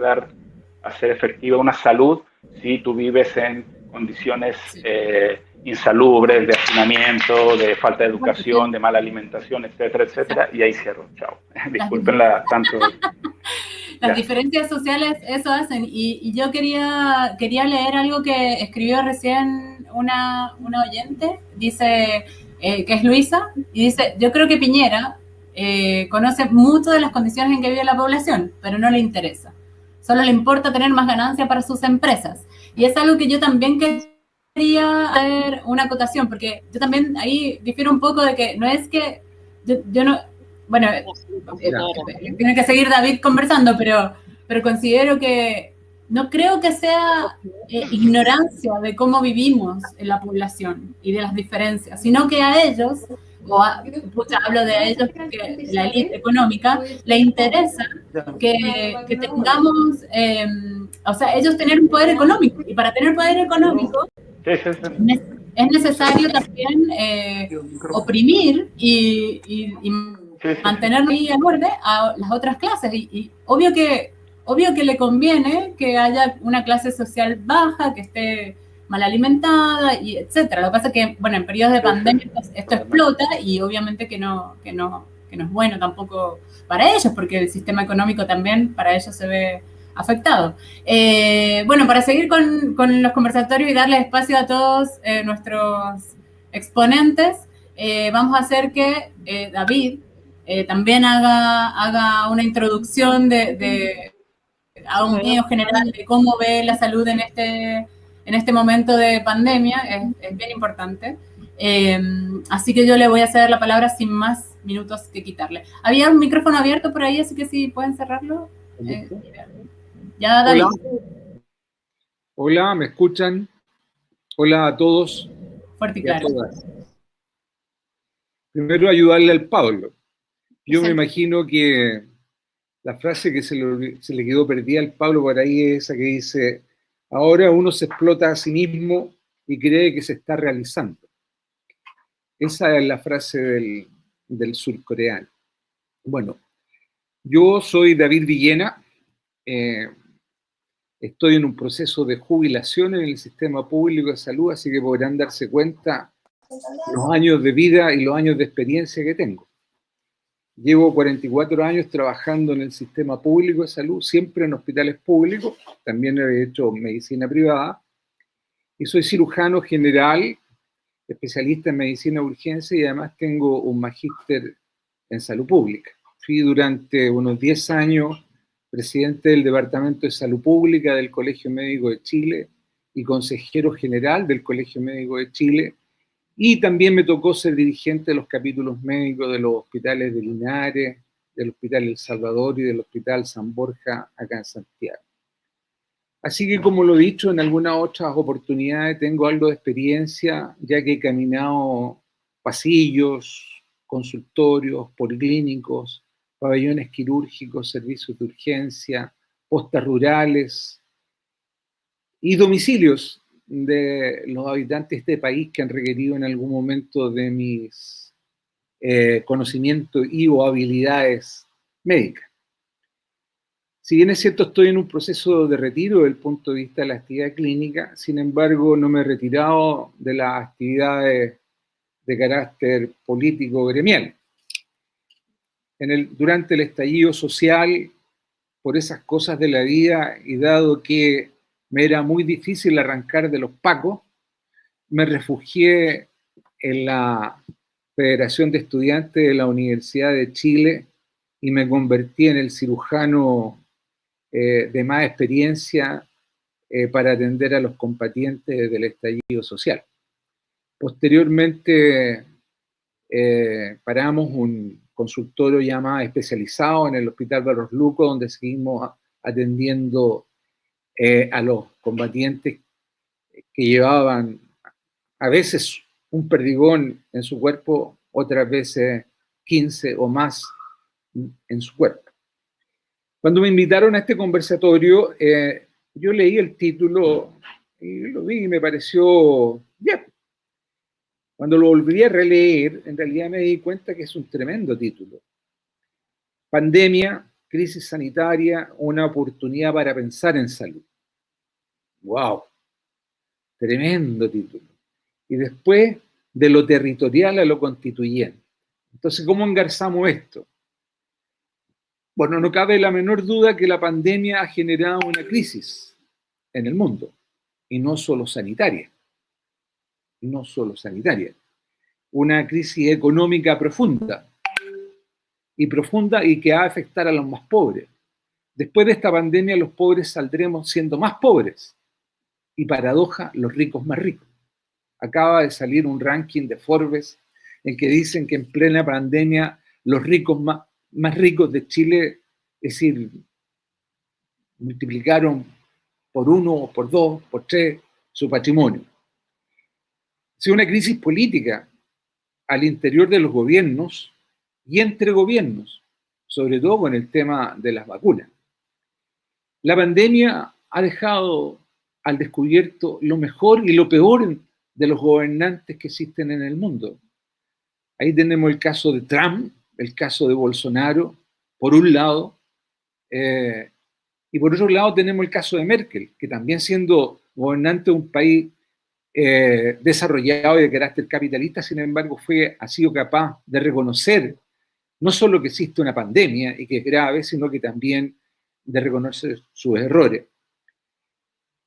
hacer efectiva una salud si tú vives en condiciones insalubres, de hacinamiento, de falta de educación, de mala alimentación, etcétera, etcétera, y ahí cierro, chao. Disculpen tanto. Las diferencias sociales eso hacen, y yo quería leer algo que escribió recién una oyente, dice, que es Luisa, y dice, yo creo que Piñera conoce mucho de las condiciones en que vive la población, pero no le interesa. Solo le importa tener más ganancia para sus empresas. Y es algo que yo también quería hacer una acotación, porque yo también ahí difiero un poco de que no es que yo no... Bueno, tiene que seguir David conversando, pero considero que no creo que sea ignorancia de cómo vivimos en la población y de las diferencias, sino que a ellos, hablo de ellos porque la élite económica, le interesa que tengamos, o sea, ellos tener un poder económico, y para tener poder económico es necesario también oprimir y mantenerlo ahí al borde a las otras clases, y obvio que le conviene que haya una clase social baja, que esté mal alimentada, y etcétera. Lo que pasa es que, bueno, en periodos de pandemia esto explota, y obviamente que no es bueno tampoco para ellos, porque el sistema económico también para ellos se ve afectado. Bueno, para seguir con los conversatorios y darle espacio a todos nuestros exponentes, vamos a hacer que David también haga una introducción a un medio general de cómo ve la salud en este momento de pandemia. Es bien importante. Así que yo le voy a ceder la palabra sin más minutos que quitarle. Había un micrófono abierto por ahí, así que si pueden cerrarlo. Ya, David. Hola, ¿me escuchan? Hola a todos. Fuerte y claro. Primero, ayudarle al Pablo. Yo me imagino que la frase que se le quedó perdida al Pablo por ahí es esa que dice: ahora uno se explota a sí mismo y cree que se está realizando. Esa es la frase del surcoreano. Bueno, yo soy David Villena. Estoy en un proceso de jubilación en el sistema público de salud, así que podrán darse cuenta los años de vida y los años de experiencia que tengo. Llevo 44 años trabajando en el sistema público de salud, siempre en hospitales públicos, también he hecho medicina privada, y soy cirujano general, especialista en medicina de urgencia, y además tengo un magíster en salud pública. Fui durante unos 10 años presidente del Departamento de Salud Pública del Colegio Médico de Chile y consejero general del Colegio Médico de Chile, y también me tocó ser dirigente de los capítulos médicos de los hospitales de Linares, del Hospital El Salvador y del Hospital San Borja acá en Santiago. Así que, como lo he dicho en algunas otras oportunidades, tengo algo de experiencia, ya que he caminado pasillos, consultorios, policlínicos, pabellones quirúrgicos, servicios de urgencia, postas rurales y domicilios de los habitantes de este país que han requerido en algún momento de mis conocimientos y o habilidades médicas. Si bien es cierto, estoy en un proceso de retiro desde el punto de vista de la actividad clínica, sin embargo, no me he retirado de las actividades de carácter político gremial. Durante el estallido social, por esas cosas de la vida, y dado que me era muy difícil arrancar de los pacos, me refugié en la Federación de Estudiantes de la Universidad de Chile y me convertí en el cirujano de más experiencia para atender a los combatientes del estallido social. Posteriormente paramos un consultorio ya más especializado en el Hospital Barros Luco, donde seguimos atendiendo a los combatientes que llevaban a veces un perdigón en su cuerpo, otras veces 15 o más en su cuerpo. Cuando me invitaron a este conversatorio, yo leí el título y lo vi y me pareció bien. Cuando lo volví a releer, en realidad me di cuenta que es un tremendo título. Pandemia, crisis sanitaria, una oportunidad para pensar en salud. ¡Wow! Tremendo título. Y después, de lo territorial a lo constituyente. Entonces, ¿cómo engarzamos esto? Bueno, no cabe la menor duda que la pandemia ha generado una crisis en el mundo, y no solo sanitaria. No solo sanitaria. Una crisis económica profunda y que va a afectar a los más pobres. Después de esta pandemia, los pobres saldremos siendo más pobres y, paradoja, los ricos más ricos. Acaba de salir un ranking de Forbes en que dicen que en plena pandemia los ricos más ricos de Chile, es decir, multiplicaron por 1, por 2, por 3 su patrimonio. Es una crisis política al interior de los gobiernos y entre gobiernos, sobre todo con el tema de las vacunas. La pandemia ha dejado al descubierto lo mejor y lo peor de los gobernantes que existen en el mundo. Ahí tenemos el caso de Trump, el caso de Bolsonaro, por un lado, y por otro lado tenemos el caso de Merkel, que también siendo gobernante de un país desarrollado y de carácter capitalista, sin embargo, ha sido capaz de reconocer no solo que existe una pandemia y que es grave, sino que también de reconocer sus errores.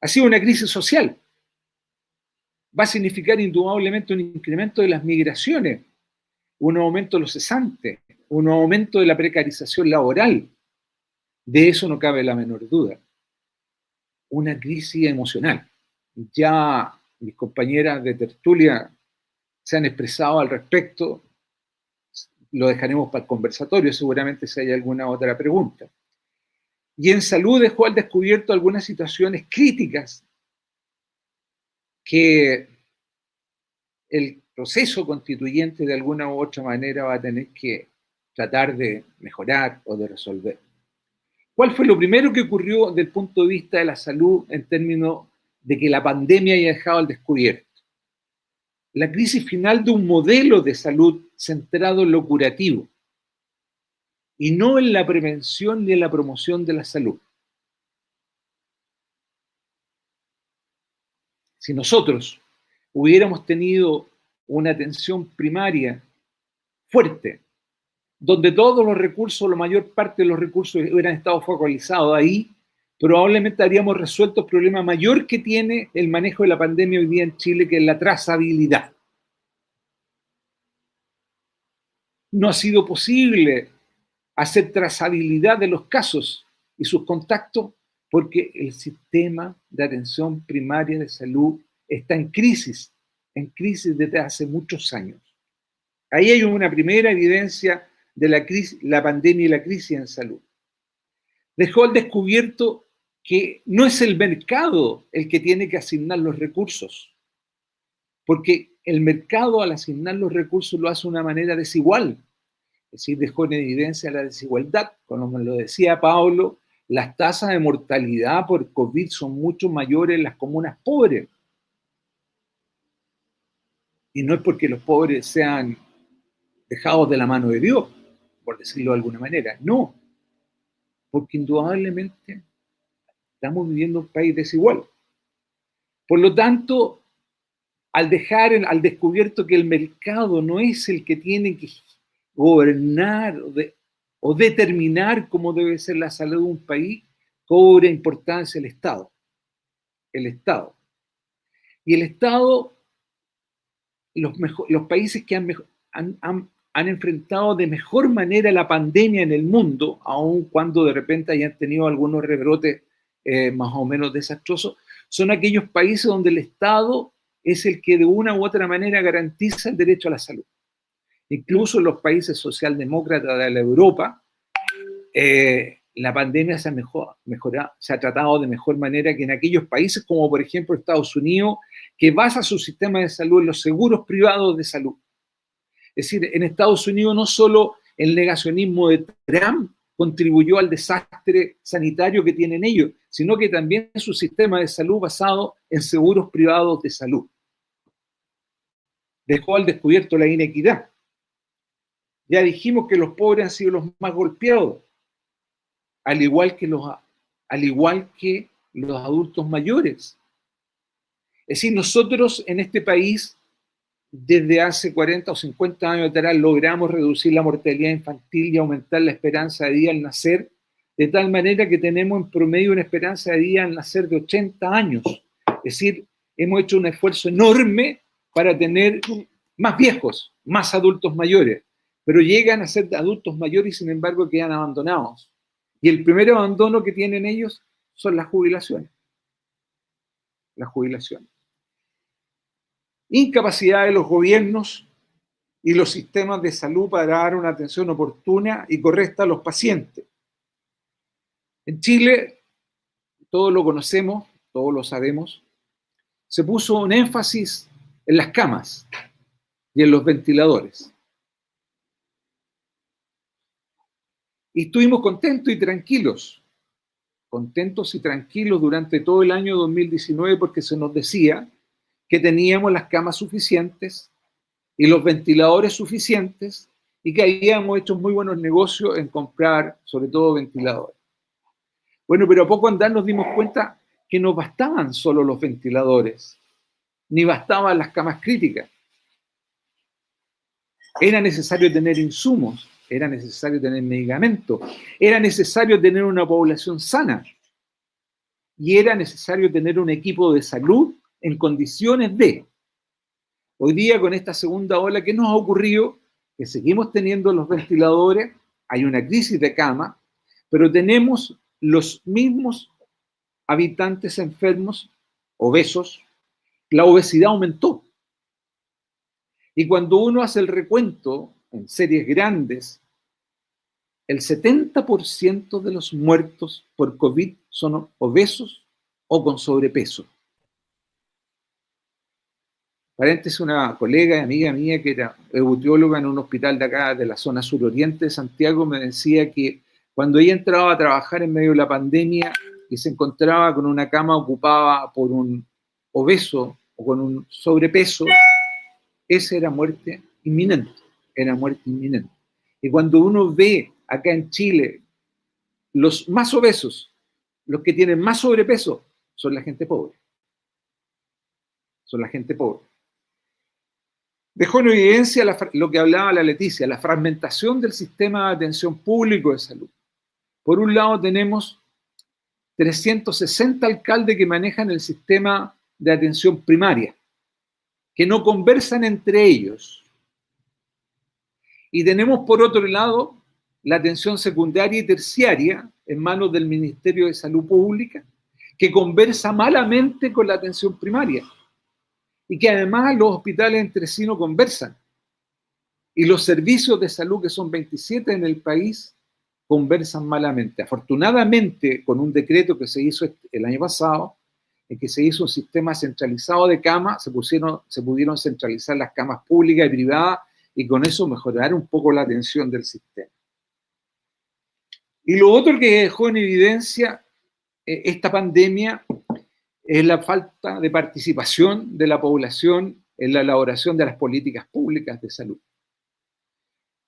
Ha sido una crisis social. Va a significar indudablemente un incremento de las migraciones, un aumento de los cesantes, un aumento de la precarización laboral. De eso no cabe la menor duda. Una crisis emocional. Ya mis compañeras de tertulia se han expresado al respecto. Lo dejaremos para el conversatorio, seguramente si hay alguna otra pregunta. Y en salud dejó al descubierto algunas situaciones críticas que el proceso constituyente de alguna u otra manera va a tener que tratar de mejorar o de resolver. ¿Cuál fue lo primero que ocurrió desde el punto de vista de la salud en términos de que la pandemia haya dejado al descubierto? La crisis final de un modelo de salud centrado en lo curativo y no en la prevención ni en la promoción de la salud. Si nosotros hubiéramos tenido una atención primaria fuerte, donde todos los recursos, la mayor parte de los recursos hubieran estado focalizados ahí, probablemente habríamos resuelto el problema mayor que tiene el manejo de la pandemia hoy día en Chile, que es la trazabilidad. No ha sido posible hacer trazabilidad de los casos y sus contactos porque el sistema de atención primaria de salud está en crisis desde hace muchos años. Ahí hay una primera evidencia de la crisis, la pandemia y la crisis en salud. Dejó al descubierto que no es el mercado el que tiene que asignar los recursos, porque el mercado al asignar los recursos lo hace de una manera desigual. Es decir, dejó en evidencia la desigualdad. Como me lo decía Pablo, las tasas de mortalidad por COVID son mucho mayores en las comunas pobres. Y no es porque los pobres sean dejados de la mano de Dios, por decirlo de alguna manera. No, porque indudablemente estamos viviendo un país desigual. Por lo tanto, al dejar al descubierto que el mercado no es el que tiene que gobernar o determinar cómo debe ser la salud de un país, cobra importancia el Estado. El Estado. Y el Estado, los países que han enfrentado de mejor manera la pandemia en el mundo, aun cuando de repente hayan tenido algunos rebrotes más o menos desastrosos, son aquellos países donde el Estado es el que de una u otra manera garantiza el derecho a la salud. Incluso en los países socialdemócratas de la Europa, la pandemia se ha tratado de mejor manera que en aquellos países como por ejemplo Estados Unidos, que basa su sistema de salud en los seguros privados de salud. Es decir, en Estados Unidos no solo el negacionismo de Trump contribuyó al desastre sanitario que tienen ellos, sino que también su sistema de salud basado en seguros privados de salud. Dejó al descubierto la inequidad. Ya dijimos que los pobres han sido los más golpeados, al igual que los adultos mayores. Es decir, nosotros en este país, desde hace 40 o 50 años atrás, logramos reducir la mortalidad infantil y aumentar la esperanza de vida al nacer, de tal manera que tenemos en promedio una esperanza de vida al nacer de 80 años. Es decir, hemos hecho un esfuerzo enorme para tener más viejos, más adultos mayores, pero llegan a ser adultos mayores y sin embargo quedan abandonados. Y el primer abandono que tienen ellos son las jubilaciones. Las jubilaciones. Incapacidad de los gobiernos y los sistemas de salud para dar una atención oportuna y correcta a los pacientes. En Chile, todos lo conocemos, todos lo sabemos, se puso un énfasis en las camas y en los ventiladores. Y estuvimos contentos y tranquilos durante todo el año 2019 porque se nos decía que teníamos las camas suficientes y los ventiladores suficientes y que habíamos hecho muy buenos negocios en comprar, sobre todo, ventiladores. Bueno, pero a poco andar nos dimos cuenta que no bastaban solo los ventiladores, ni bastaban las camas críticas. Era necesario tener insumos, era necesario tener medicamentos, era necesario tener una población sana y era necesario tener un equipo de salud en condiciones de. Hoy día, con esta segunda ola, ¿qué nos ha ocurrido? Que seguimos teniendo los ventiladores, hay una crisis de cama, pero tenemos los mismos habitantes enfermos, obesos, la obesidad aumentó. Y cuando uno hace el recuento en series grandes, el 70% de los muertos por COVID son obesos o con sobrepeso. Paréntesis, una colega y amiga mía que era eubuteóloga en un hospital de acá, de la zona suroriente de Santiago, me decía que cuando ella entraba a trabajar en medio de la pandemia y se encontraba con una cama ocupada por un obeso o con un sobrepeso, esa era muerte inminente, era muerte inminente. Y cuando uno ve acá en Chile los más obesos, los que tienen más sobrepeso, son la gente pobre. Son la gente pobre. Dejó en evidencia lo que hablaba la Leticia, la fragmentación del sistema de atención público de salud. Por un lado tenemos 360 alcaldes que manejan el sistema de atención primaria, que no conversan entre ellos. Y tenemos por otro lado la atención secundaria y terciaria en manos del Ministerio de Salud Pública, que conversa malamente con la atención primaria. Y que además los hospitales entre sí no conversan. Y los servicios de salud, que son 27 en el país, conversan malamente. Afortunadamente, con un decreto que se hizo el año pasado, en que se hizo un sistema centralizado de camas, se pudieron centralizar las camas públicas y privadas, y con eso mejorar un poco la atención del sistema. Y lo otro que dejó en evidencia esta pandemia es la falta de participación de la población en la elaboración de las políticas públicas de salud.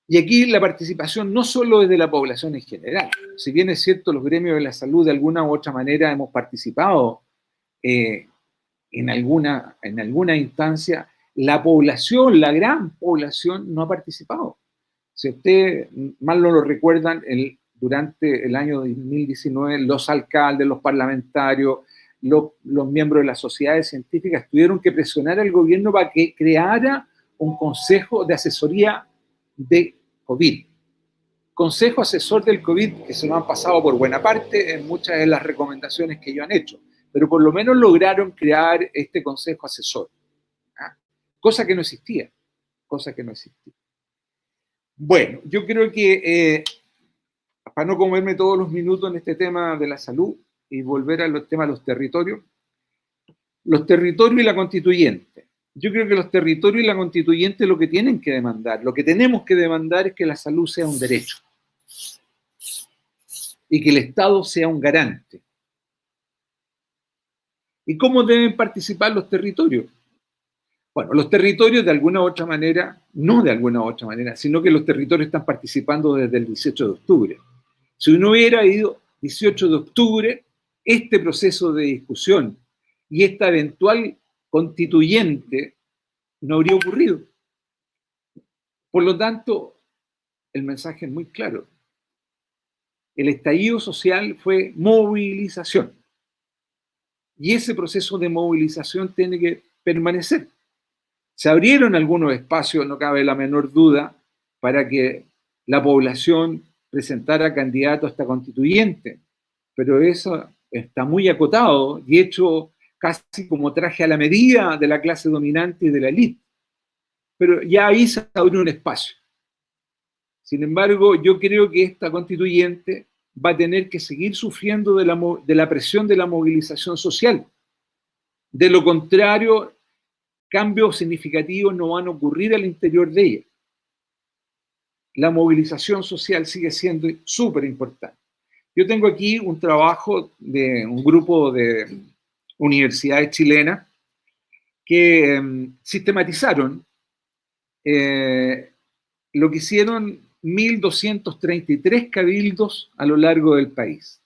Y aquí la participación no solo es de la población en general. Si bien es cierto, los gremios de la salud de alguna u otra manera hemos participado en alguna instancia, la población, la gran población, no ha participado. Si ustedes mal no lo recuerdan, durante el año 2019, los alcaldes, los parlamentarios, los miembros de las sociedades científicas tuvieron que presionar al gobierno para que creara un consejo de asesoría de COVID. Consejo asesor del COVID, que se nos han pasado por buena parte en muchas de las recomendaciones que ellos han hecho, pero por lo menos lograron crear este consejo asesor. Cosa que no existía. Bueno, yo creo que para no comerme todos los minutos en este tema de la salud y volver al tema de los territorios y la constituyente. Yo creo que los territorios y la constituyente lo que tienen que demandar, lo que tenemos que demandar es que la salud sea un derecho y que el Estado sea un garante. ¿Y cómo deben participar los territorios? Bueno, los territorios de alguna u otra manera, no de alguna u otra manera, sino que los territorios están participando desde el 18 de octubre. Si uno hubiera ido 18 de octubre, este proceso de discusión y esta eventual constituyente no habría ocurrido. Por lo tanto, el mensaje es muy claro. El estallido social fue movilización. Y ese proceso de movilización tiene que permanecer. Se abrieron algunos espacios, no cabe la menor duda, para que la población presentara candidatos a esta constituyente, pero eso está muy acotado y hecho casi como traje a la medida de la clase dominante y de la élite. Pero ya ahí se abrió un espacio. Sin embargo, yo creo que esta constituyente va a tener que seguir sufriendo de la presión de la movilización social. De lo contrario, cambios significativos no van a ocurrir al interior de ella. La movilización social sigue siendo súper importante. Yo tengo aquí un trabajo de un grupo de universidades chilenas que sistematizaron lo que hicieron 1.233 cabildos a lo largo del país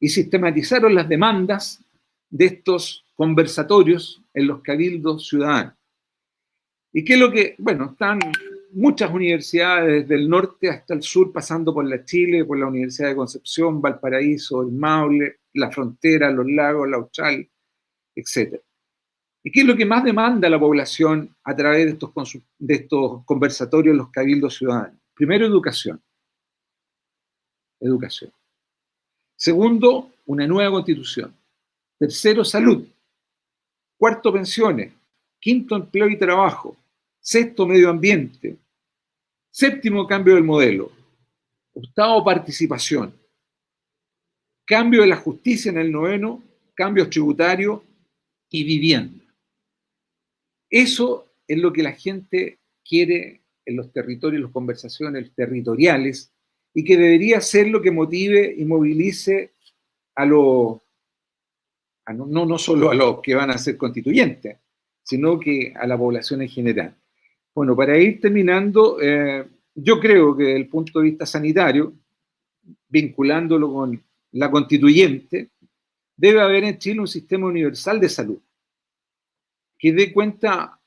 y sistematizaron las demandas de estos conversatorios en los cabildos ciudadanos. ¿Y qué es lo que? Bueno, están muchas universidades desde el norte hasta el sur, pasando por la Chile, por la Universidad de Concepción, Valparaíso, el Maule, la Frontera, los Lagos, la Austral, etc. ¿Y qué es lo que más demanda la población a través de estos conversatorios en los cabildos ciudadanos? Primero, educación. Educación. Segundo, una nueva constitución. Tercero, salud. Cuarto, pensiones. Quinto, empleo y trabajo. Sexto, medio ambiente. Séptimo, cambio del modelo. Octavo, participación. Cambio de la justicia en el noveno, cambios tributarios y vivienda. Eso es lo que la gente quiere en los territorios, las conversaciones territoriales, y que debería ser lo que motive y movilice no solo a los que van a ser constituyentes, sino que a la población en general. Bueno, para ir terminando, yo creo que desde el punto de vista sanitario, vinculándolo con la constituyente, debe haber en Chile un sistema universal de salud que dé cuenta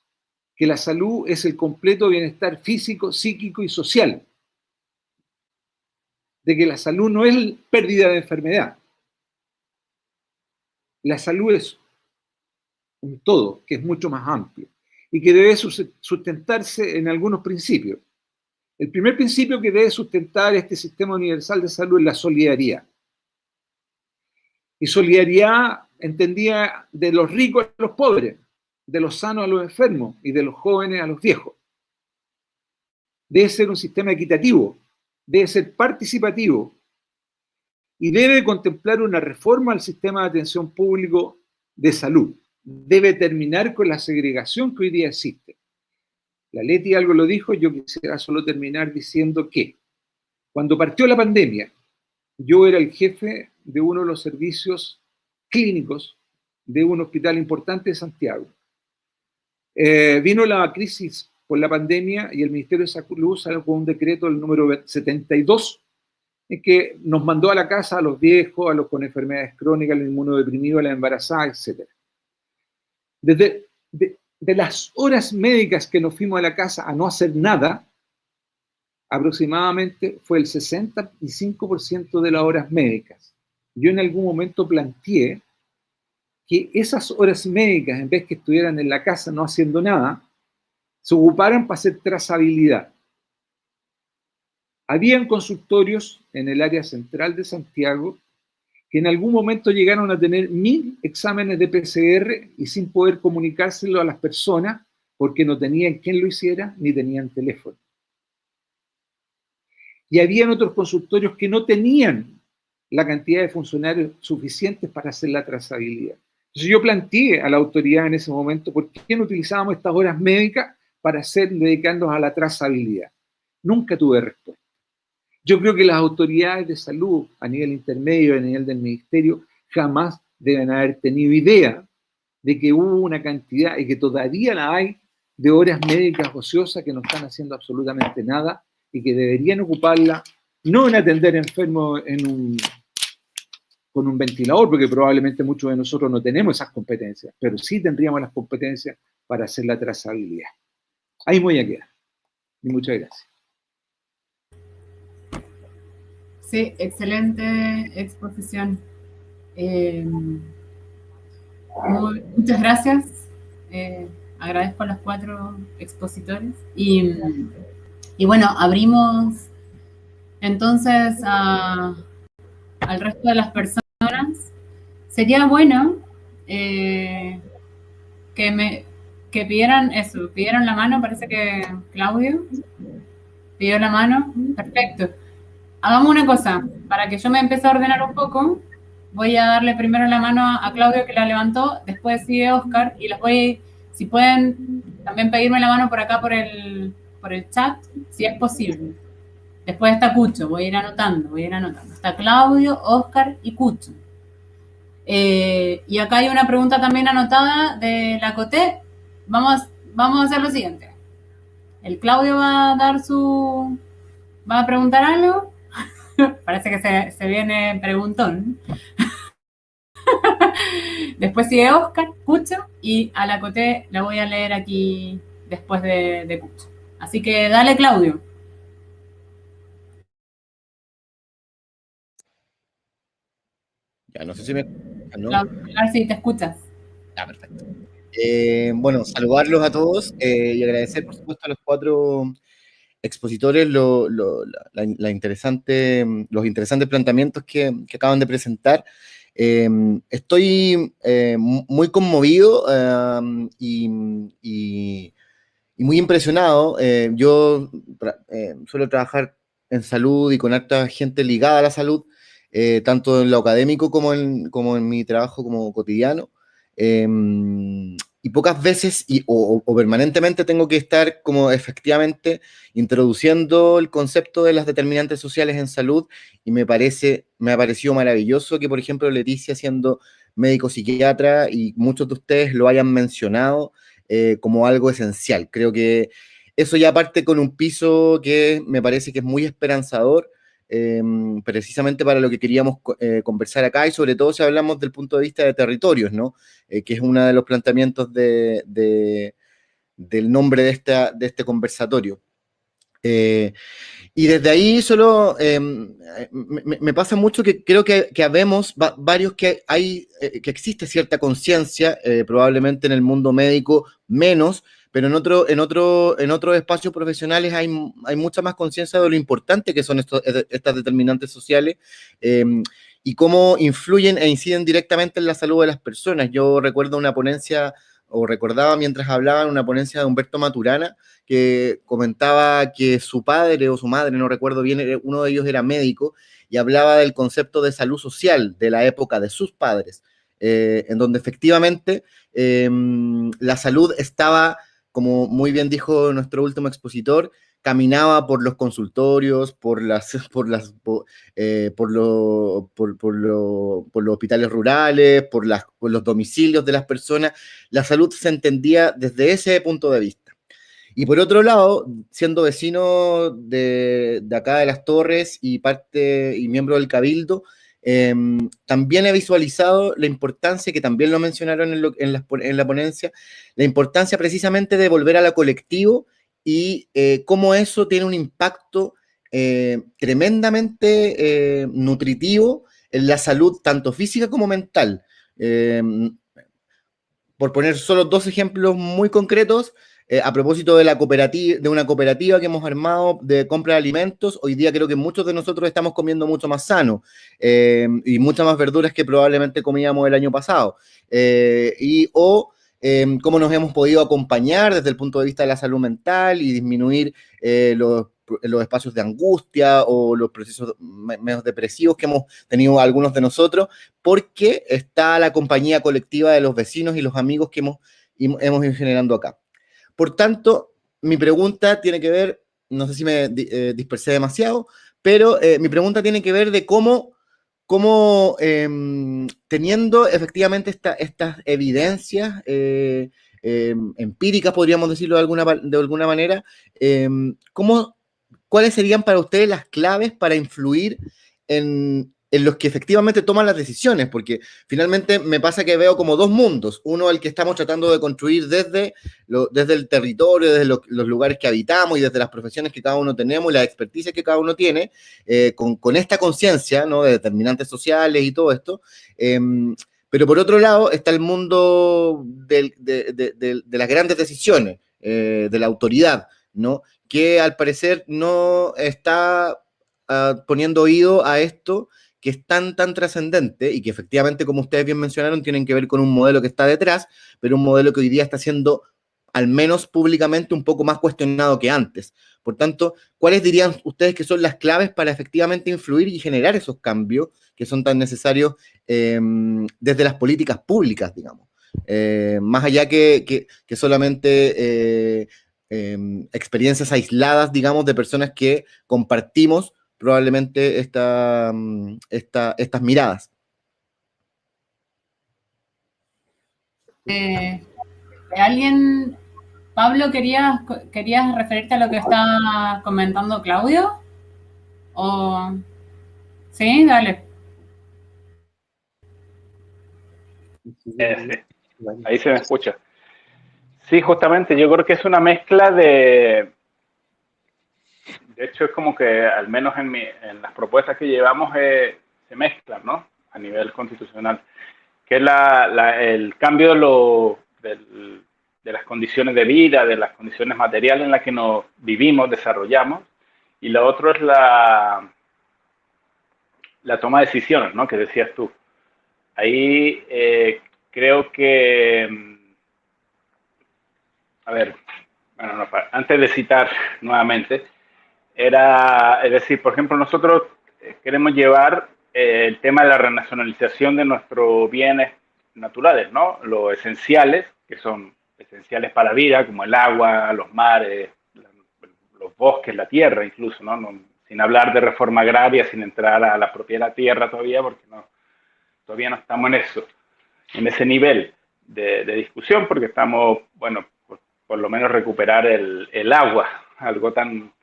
que la salud es el completo bienestar físico, psíquico y social. De que la salud no es pérdida de enfermedad. La salud es un todo, que es mucho más amplio y que debe sustentarse en algunos principios. El primer principio que debe sustentar este sistema universal de salud es la solidaridad. Y solidaridad entendida de los ricos a los pobres, de los sanos a los enfermos y de los jóvenes a los viejos. Debe ser un sistema equitativo, debe ser participativo y debe contemplar una reforma al sistema de atención público de salud. Debe terminar con la segregación que hoy día existe. La Leti algo lo dijo, yo quisiera solo terminar diciendo que cuando partió la pandemia, yo era el jefe de uno de los servicios clínicos de un hospital importante de Santiago. Vino la crisis por la pandemia y el Ministerio de Salud salió con un decreto, el número 72, en que nos mandó a la casa a los viejos, a los con enfermedades crónicas, a los inmunodeprimidos, a las embarazadas, etc. Desde de las horas médicas que nos fuimos a la casa a no hacer nada, aproximadamente fue el 65% de las horas médicas. Yo en algún momento planteé que esas horas médicas, en vez que estuvieran en la casa no haciendo nada, se ocuparan para hacer trazabilidad. Habían consultorios en el área central de Santiago que en algún momento llegaron a tener 1000 exámenes de PCR y sin poder comunicárselo a las personas porque no tenían quien lo hiciera ni tenían teléfono. y habían otros consultorios que no tenían la cantidad de funcionarios suficientes para hacer la trazabilidad. Entonces yo planteé a la autoridad en ese momento por qué no utilizábamos estas horas médicas para dedicarnos a la trazabilidad. Nunca tuve respuesta. Yo creo que las autoridades de salud a nivel intermedio, a nivel del ministerio, jamás deben haber tenido idea de que hubo una cantidad, y que todavía la hay, de horas médicas ociosas que no están haciendo absolutamente nada y que deberían ocuparla, no en atender enfermos con un ventilador, porque probablemente muchos de nosotros no tenemos esas competencias, pero sí tendríamos las competencias para hacer la trazabilidad. Ahí me voy a quedar. Y muchas gracias. Sí, excelente exposición. Muchas gracias. Agradezco a los 4 expositores. Y bueno, abrimos entonces al resto de las personas. Sería bueno que pidieran eso, pidieron la mano. Parece que Claudio pidió la mano. Perfecto. Hagamos una cosa, para que yo me empiece a ordenar un poco, voy a darle primero la mano a Claudio, que la levantó, después sigue Oscar, y les voy, si pueden, también pedirme la mano por acá, por el chat, si es posible. Después está Cucho, voy a ir anotando. Está Claudio, Oscar y Cucho. Y acá hay una pregunta también anotada de la Coté. Vamos a hacer lo siguiente. El Claudio va a preguntar algo. Parece que se viene preguntón. Después sigue Oscar, Cucho, y a la Coté la voy a leer aquí después de Cucho. Así que dale, Claudio. Ya, no sé si me... ¿no? Claudio, a ver si te escuchas. Ah, perfecto. Bueno, saludarlos a todos y agradecer, por supuesto, a los 4 expositores los interesantes planteamientos que acaban de presentar. Estoy muy conmovido y muy impresionado. Yo suelo trabajar en salud y con harta gente ligada a la salud, tanto en lo académico como en mi trabajo como cotidiano. Y pocas veces o permanentemente tengo que estar como efectivamente introduciendo el concepto de las determinantes sociales en salud, y me ha parecido maravilloso que, por ejemplo, Leticia, siendo médico psiquiatra, y muchos de ustedes lo hayan mencionado como algo esencial. Creo que eso ya parte con un piso que me parece que es muy esperanzador, precisamente para lo que queríamos conversar acá, y sobre todo si hablamos del punto de vista de territorios, ¿no? Que es uno de los planteamientos del nombre de este conversatorio. Y desde ahí solo me pasa mucho que creo que habemos varios que existe cierta conciencia, probablemente en el mundo médico menos, pero en otros espacios profesionales hay mucha más conciencia de lo importante que son estas determinantes sociales y cómo influyen e inciden directamente en la salud de las personas. Yo recuerdo una ponencia, o recordaba mientras hablaban, una ponencia de Humberto Maturana, que comentaba que su padre o su madre, no recuerdo bien, uno de ellos era médico, y hablaba del concepto de salud social de la época de sus padres, en donde efectivamente la salud estaba, como muy bien dijo nuestro último expositor, caminaba por los consultorios, por los hospitales rurales, por los domicilios de las personas. La salud se entendía desde ese punto de vista. Y por otro lado, siendo vecino de acá de Las Torres y miembro del Cabildo, también he visualizado la importancia, que también lo mencionaron en la ponencia, la importancia precisamente de volver a lo colectivo y cómo eso tiene un impacto tremendamente nutritivo en la salud, tanto física como mental. Por poner solo 2 ejemplos muy concretos, a propósito de una cooperativa que hemos armado de compra de alimentos, hoy día creo que muchos de nosotros estamos comiendo mucho más sano y muchas más verduras que probablemente comíamos el año pasado. Cómo nos hemos podido acompañar desde el punto de vista de la salud mental y disminuir los espacios de angustia o los procesos menos depresivos que hemos tenido algunos de nosotros, porque está la compañía colectiva de los vecinos y los amigos que hemos ido generando acá. Por tanto, mi pregunta tiene que ver, no sé si me dispersé demasiado, pero mi pregunta tiene que ver de cómo teniendo efectivamente estas evidencias empíricas, podríamos decirlo de alguna manera, ¿cuáles serían para ustedes las claves para influir en los que efectivamente toman las decisiones? Porque finalmente me pasa que veo como dos mundos. Uno, el que estamos tratando de construir desde el territorio, desde los lugares que habitamos y desde las profesiones que cada uno tenemos y la experticia que cada uno tiene, con esta conciencia, ¿no?, de determinantes sociales y todo esto. Pero por otro lado está el mundo de las grandes decisiones, de la autoridad, ¿no?, que al parecer no está poniendo oído a esto que es tan trascendente y que efectivamente, como ustedes bien mencionaron, tienen que ver con un modelo que está detrás, pero un modelo que hoy día está siendo, al menos públicamente, un poco más cuestionado que antes. Por tanto, ¿cuáles dirían ustedes que son las claves para efectivamente influir y generar esos cambios que son tan necesarios desde las políticas públicas, digamos? Más allá que solamente experiencias aisladas, digamos, de personas que compartimos probablemente estas miradas. ¿Alguien, Pablo, querías referirte a lo que está comentando Claudio? ¿O sí? Dale. Sí. Ahí se me escucha. Sí, justamente, yo creo que es una mezcla de hecho, es como que, al menos en las propuestas que llevamos, se mezclan, ¿no?, a nivel constitucional, que es el cambio de las condiciones de vida, de las condiciones materiales en las que nos vivimos, desarrollamos, y lo otro es la toma de decisiones, ¿no?, que decías tú. Ahí creo que, a ver, bueno, no, antes de citar nuevamente, es decir, por ejemplo, nosotros queremos llevar el tema de la renacionalización de nuestros bienes naturales, ¿no? Los esenciales, que son esenciales para la vida, como el agua, los mares, los bosques, la tierra incluso, ¿no? Sin hablar de reforma agraria, sin entrar a la propiedad de la tierra todavía, porque todavía no estamos en ese nivel de discusión, porque estamos, bueno, por lo menos recuperar el agua, algo tan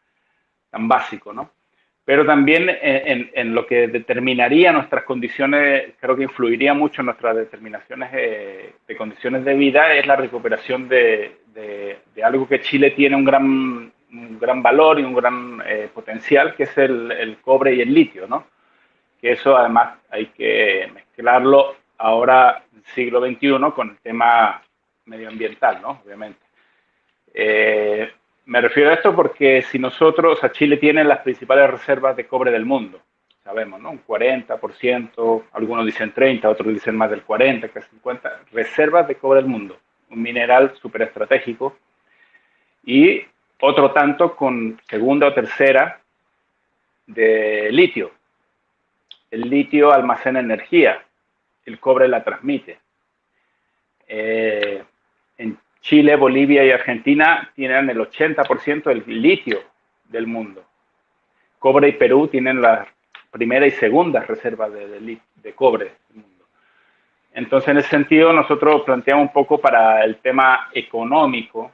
básico, ¿no? Pero también en lo que determinaría nuestras condiciones, creo que influiría mucho en nuestras determinaciones de condiciones de vida, es la recuperación de algo que Chile tiene un gran valor y un gran potencial, que es el cobre y el litio, ¿no? Que eso además hay que mezclarlo ahora, en el siglo XXI, con el tema medioambiental, ¿no? Obviamente. Me refiero a esto porque si nosotros, o sea, Chile tiene las principales reservas de cobre del mundo, sabemos, ¿no? Un 40%, algunos dicen 30%, otros dicen más del 40%, casi 50%, reservas de cobre del mundo, un mineral súper estratégico, y otro tanto con segunda o tercera de litio. El litio almacena energía, el cobre la transmite. En Chile, Bolivia y Argentina tienen el 80% del litio del mundo. Cobre y Perú tienen las primera y segunda reservas de cobre del mundo. Entonces, en ese sentido, nosotros planteamos un poco para el tema económico,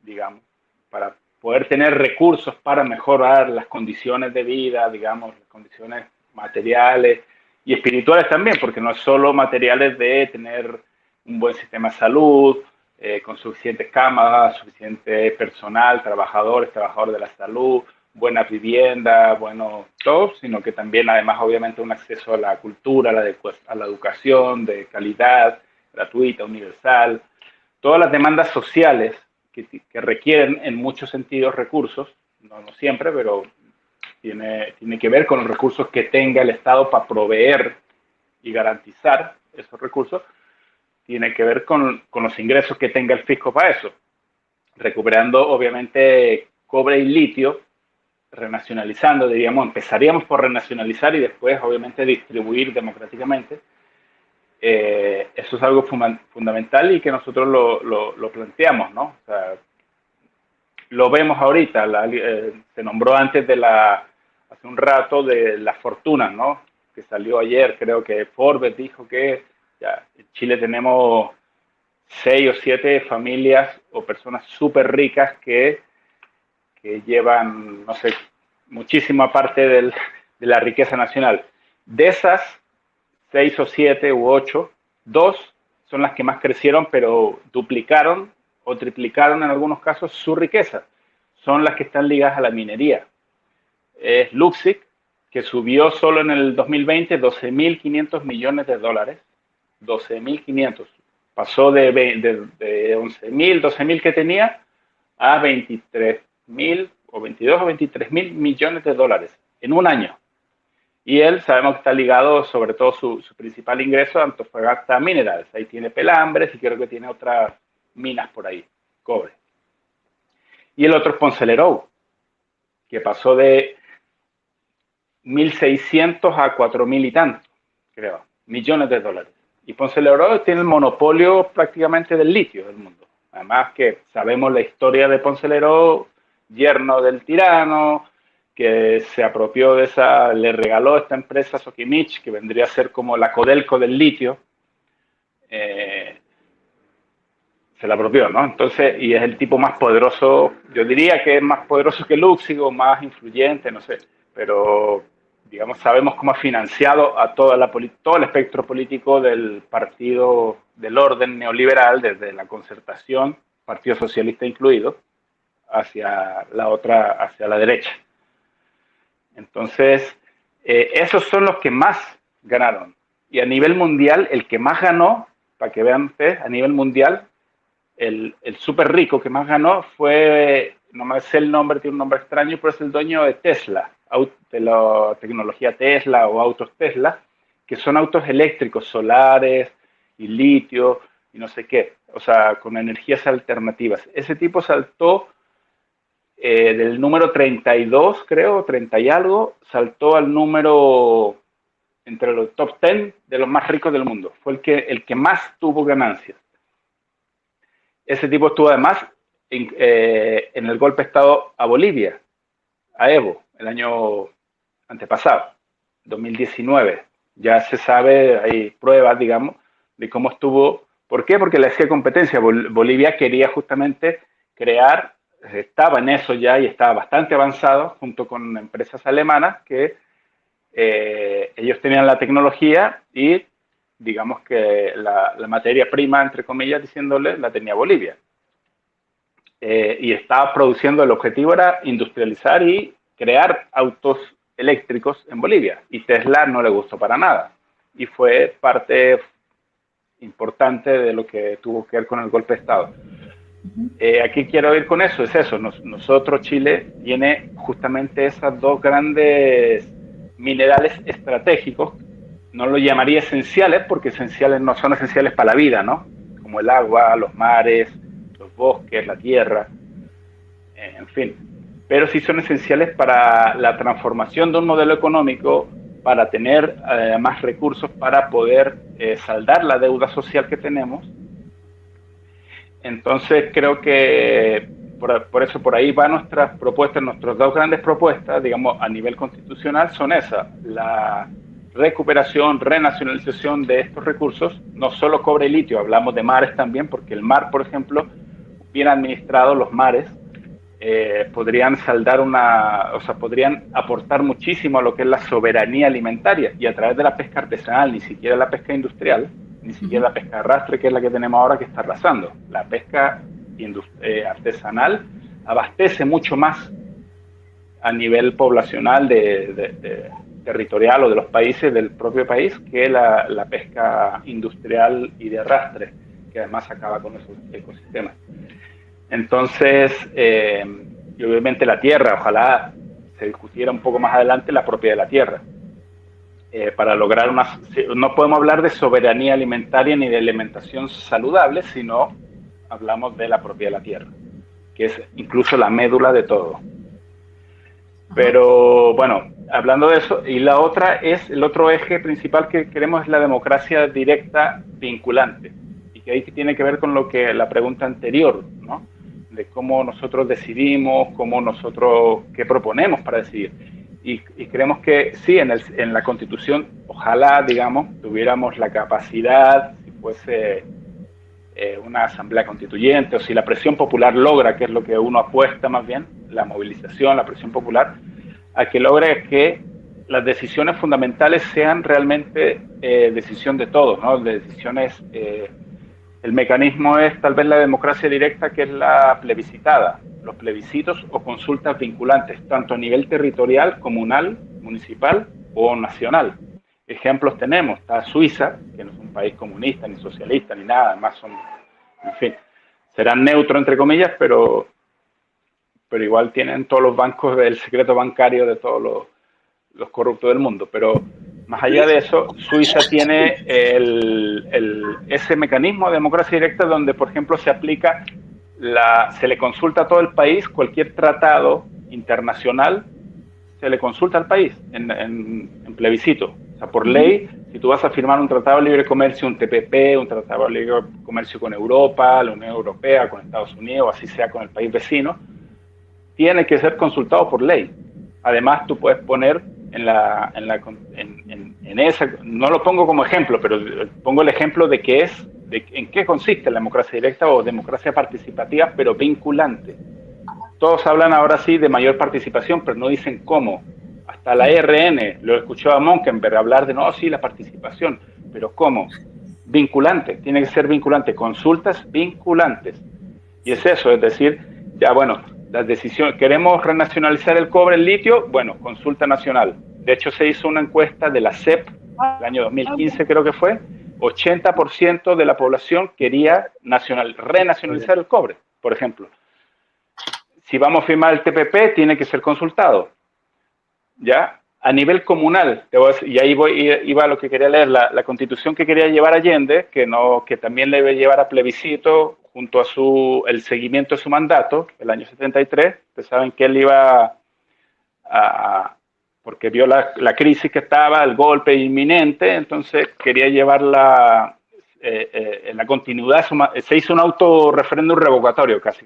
digamos, para poder tener recursos para mejorar las condiciones de vida, digamos, las condiciones materiales y espirituales también, porque no es solo materiales de tener un buen sistema de salud, con suficientes camas, suficiente personal, trabajadores de la salud, buena vivienda, bueno, todo, sino que también además obviamente un acceso a la cultura, a la educación de calidad, gratuita, universal, todas las demandas sociales que requieren en muchos sentidos recursos, no siempre, pero tiene que ver con los recursos que tenga el Estado para proveer y garantizar esos recursos, tiene que ver con los ingresos que tenga el fisco para eso, recuperando obviamente cobre y litio, renacionalizando, diríamos, empezaríamos por renacionalizar y después, obviamente, distribuir democráticamente. Eso es algo fundamental y que nosotros lo planteamos, ¿no? O sea, lo vemos ahorita, se nombró antes hace un rato de las fortunas, ¿no? Que salió ayer, creo que Forbes dijo que ya en Chile tenemos 6 o 7 familias o personas súper ricas que llevan, no sé, muchísima parte de la riqueza nacional. De esas 6 o 7 u 8, 2 son las que más crecieron, pero duplicaron o triplicaron en algunos casos su riqueza. Son las que están ligadas a la minería. Es Luxic, que subió solo en el 2020 $12.500 millones. 12.500. Pasó de 11.000, 12.000 que tenía a 23.000 o 22 o 23.000 millones de dólares en un año. Y él sabemos que está ligado, sobre todo su principal ingreso, a Antofagasta Minerals. Ahí tiene Pelambres y creo que tiene otras minas por ahí, cobre. Y el otro es Ponce Lerou, que pasó de 1.600 a 4.000 y tanto, creo, millones de dólares. Y Ponce Lerou tiene el monopolio prácticamente del litio del mundo. Además que sabemos la historia de Ponce Lerou, yerno del tirano, que se apropió de le regaló esta empresa Sokimich, que vendría a ser como la Codelco del litio, se la apropió, ¿no? Entonces, y es el tipo más poderoso, yo diría que es más poderoso que Luxic, más influyente, no sé, pero digamos, sabemos cómo ha financiado a todo el espectro político del partido del orden neoliberal, desde la Concertación, Partido Socialista incluido, hacia la derecha. Entonces, esos son los que más ganaron. Y a nivel mundial, el que más ganó, para que vean ustedes, a nivel mundial, el súper rico que más ganó fue, no me sé el nombre, tiene un nombre extraño, pero es el dueño de Tesla, de la tecnología Tesla o autos Tesla, que son autos eléctricos, solares y litio y no sé qué, o sea, con energías alternativas. Ese tipo saltó del número 32, creo, 30 y algo, saltó al número entre los top 10 de los más ricos del mundo. Fue el que más tuvo ganancias. Ese tipo estuvo además en el golpe de Estado a Bolivia, a Evo, el año antepasado, 2019. Ya se sabe, hay pruebas, digamos, de cómo estuvo. ¿Por qué? Porque le hacía competencia. Bolivia quería justamente crear, estaba en eso ya y estaba bastante avanzado, junto con empresas alemanas que ellos tenían la tecnología y digamos que la materia prima, entre comillas, diciéndole, la tenía Bolivia. Y estaba produciendo, el objetivo era industrializar y crear autos eléctricos en Bolivia. Y Tesla no le gustó para nada. Y fue parte importante de lo que tuvo que ver con el golpe de Estado. Aquí quiero ir con eso, es eso. Nosotros, Chile, tiene justamente esas dos grandes minerales estratégicos. No lo llamaría esenciales, porque esenciales no son esenciales para la vida, ¿no? Como el agua, los mares, los bosques, la tierra, en fin. Pero sí son esenciales para la transformación de un modelo económico, para tener más recursos para poder saldar la deuda social que tenemos. Entonces creo que por eso por ahí van nuestras propuestas, nuestras dos grandes propuestas, digamos, a nivel constitucional son esas: la recuperación, renacionalización de estos recursos, no solo cobre y litio, hablamos de mares también, porque el mar, por ejemplo, bien administrados, los mares, podrían saldar podrían aportar muchísimo a lo que es la soberanía alimentaria, y a través de la pesca artesanal, ni siquiera la pesca industrial, ni siquiera la pesca de arrastre, que es la que tenemos ahora, que está arrasando. La pesca artesanal abastece mucho más a nivel poblacional territorial o de los países, del propio país, que la pesca industrial y de arrastre, que además acaba con esos ecosistemas. Entonces, y obviamente la tierra, ojalá se discutiera un poco más adelante la propiedad de la tierra. Para lograr no podemos hablar de soberanía alimentaria ni de alimentación saludable, sino hablamos de la propiedad de la tierra, que es incluso la médula de todo. Pero bueno, hablando de eso, y la otra es, el otro eje principal que queremos es la democracia directa vinculante, y que ahí tiene que ver con lo que la pregunta anterior, ¿no? De cómo nosotros decidimos, qué proponemos para decidir. Y creemos que sí, en la Constitución, ojalá, digamos, tuviéramos la capacidad, si fuese una asamblea constituyente, o si la presión popular logra, que es lo que uno apuesta más bien, la movilización, la presión popular, a que logre que las decisiones fundamentales sean realmente decisión de todos, ¿no? De decisiones, el mecanismo es tal vez la democracia directa, que es la plebiscitada, los plebiscitos o consultas vinculantes, tanto a nivel territorial, comunal, municipal o nacional. Ejemplos tenemos, está Suiza, que no es un país comunista, ni socialista, ni nada, además son, en fin, serán neutros entre comillas, pero igual tienen todos los bancos del secreto bancario de todos los corruptos del mundo. Pero más allá de eso, Suiza tiene ese mecanismo de democracia directa donde, por ejemplo, se aplica, se le consulta a todo el país, cualquier tratado internacional se le consulta al país en plebiscito. O sea, por ley, si tú vas a firmar un tratado de libre comercio, un TPP, un tratado de libre comercio con Europa, la Unión Europea, con Estados Unidos, así sea con el país vecino, tiene que ser consultado por ley. Además, tú puedes poner en esa, no lo pongo como ejemplo, pero pongo el ejemplo de en qué consiste la democracia directa o democracia participativa, pero vinculante. Todos hablan ahora sí de mayor participación, pero no dicen cómo. Hasta la ERN, lo escuchó a Monkenberg hablar de, no, sí, la participación, pero ¿cómo? Vinculante, tiene que ser vinculante, consultas vinculantes. Y es eso, es decir, ya bueno, las decisiones, queremos renacionalizar el cobre, el litio, bueno, consulta nacional. De hecho, se hizo una encuesta de la CEP, el año 2015 creo que fue, 80% de la población quería renacionalizar el cobre, por ejemplo. Si vamos a firmar el TPP, tiene que ser consultado. ¿Ya? A nivel comunal, y ahí iba a lo que quería leer, la constitución que quería llevar Allende, que también le iba a llevar a plebiscito junto a el seguimiento de su mandato, el año 73, ustedes saben que él iba porque vio la crisis que estaba, el golpe inminente, entonces quería llevarla en la continuidad, se hizo un autorreferéndum revocatorio casi,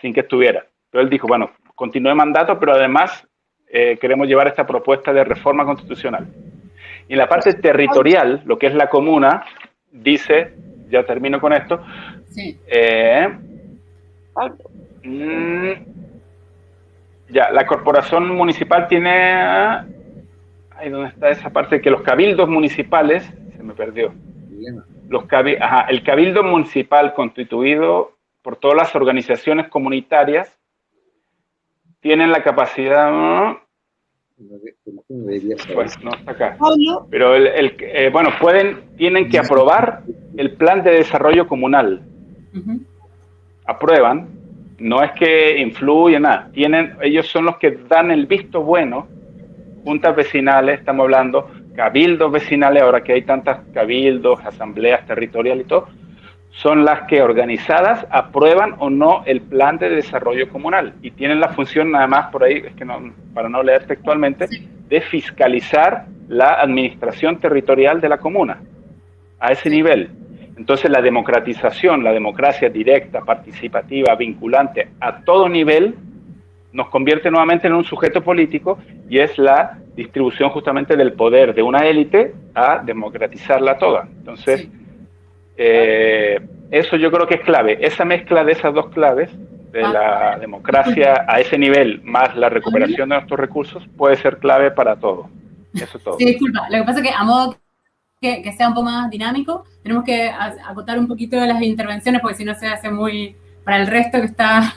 sin que estuviera. Pero él dijo, bueno, continúe mandato, pero además queremos llevar esta propuesta de reforma constitucional. Y en la parte territorial, lo que es la comuna, dice, ya termino con esto, sí. Ya, la corporación municipal tiene, ahí donde está esa parte, que los cabildos municipales, se me perdió, el cabildo municipal constituido por todas las organizaciones comunitarias tienen la capacidad, pues no está acá, pero bueno, tienen que aprobar el plan de desarrollo comunal. Aprueban, no es que influye nada, ellos son los que dan el visto bueno, juntas vecinales, estamos hablando, cabildos vecinales, ahora que hay tantas cabildos, asambleas territoriales y todo, son las que organizadas aprueban o no el plan de desarrollo comunal y tienen la función, nada más por ahí, es que no, para no leer textualmente, de fiscalizar la administración territorial de la comuna a ese nivel. Entonces la democratización, la democracia directa, participativa, vinculante a todo nivel, nos convierte nuevamente en un sujeto político y es la distribución justamente del poder de una élite a democratizarla toda. Entonces, eso yo creo que es clave. Esa mezcla de esas dos claves, de la democracia a ese nivel, más la recuperación de nuestros recursos, puede ser clave para todo. Eso es todo. Sí, disculpa. Lo que pasa es que a modo que sea un poco más dinámico, tenemos que acotar un poquito de las intervenciones, porque si no se hace muy para el resto que está...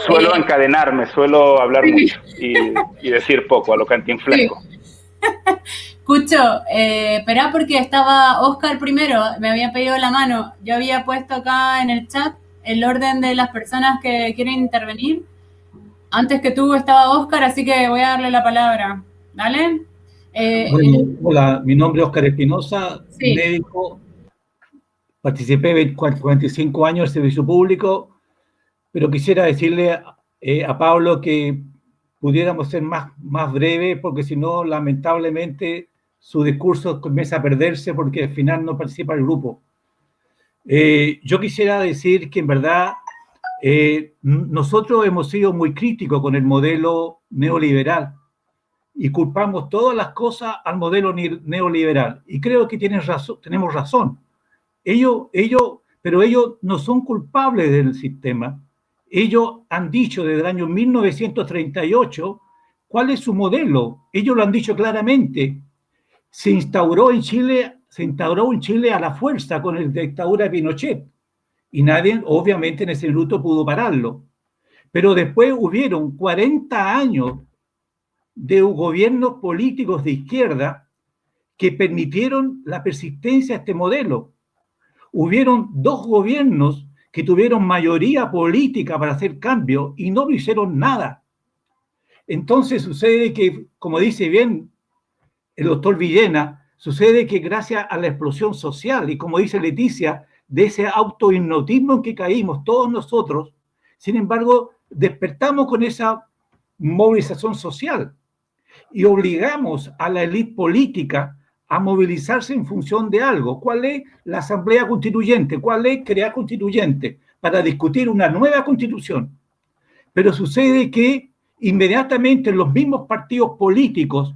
Suelo encadenarme, suelo hablar mucho y decir poco, a lo cantinflesco. Sí. Escucho, esperá porque estaba Oscar primero, me había pedido la mano. Yo había puesto acá en el chat el orden de las personas que quieren intervenir. Antes que tú estaba Oscar, así que voy a darle la palabra. ¿Dale? Bueno, hola, mi nombre es Oscar Espinosa, sí. Médico. Participé 45 años en servicio público, pero quisiera decirle a Pablo que pudiéramos ser más breves, porque si no, lamentablemente, su discurso comienza a perderse porque al final no participa el grupo. Yo quisiera decir que en verdad nosotros hemos sido muy críticos con el modelo neoliberal y culpamos todas las cosas al modelo neoliberal. Y creo que tenemos razón. Pero ellos no son culpables del sistema. Ellos han dicho desde el año 1938 cuál es su modelo. Ellos lo han dicho claramente. Se instauró en Chile a la fuerza con la dictadura de Pinochet. Y nadie, obviamente, en ese minuto pudo pararlo. Pero después hubieron 40 años de gobiernos políticos de izquierda que permitieron la persistencia de este modelo. Hubieron 2 gobiernos que tuvieron mayoría política para hacer cambios y no lo hicieron nada. Entonces sucede que, como dice bien el doctor Villena, sucede que gracias a la explosión social y, como dice Leticia, de ese autohipnotismo en que caímos todos nosotros, sin embargo, despertamos con esa movilización social y obligamos a la élite política a movilizarse en función de algo. ¿Cuál es la Asamblea Constituyente? ¿Cuál es crear constituyente? Para discutir una nueva constitución. Pero sucede que inmediatamente los mismos partidos políticos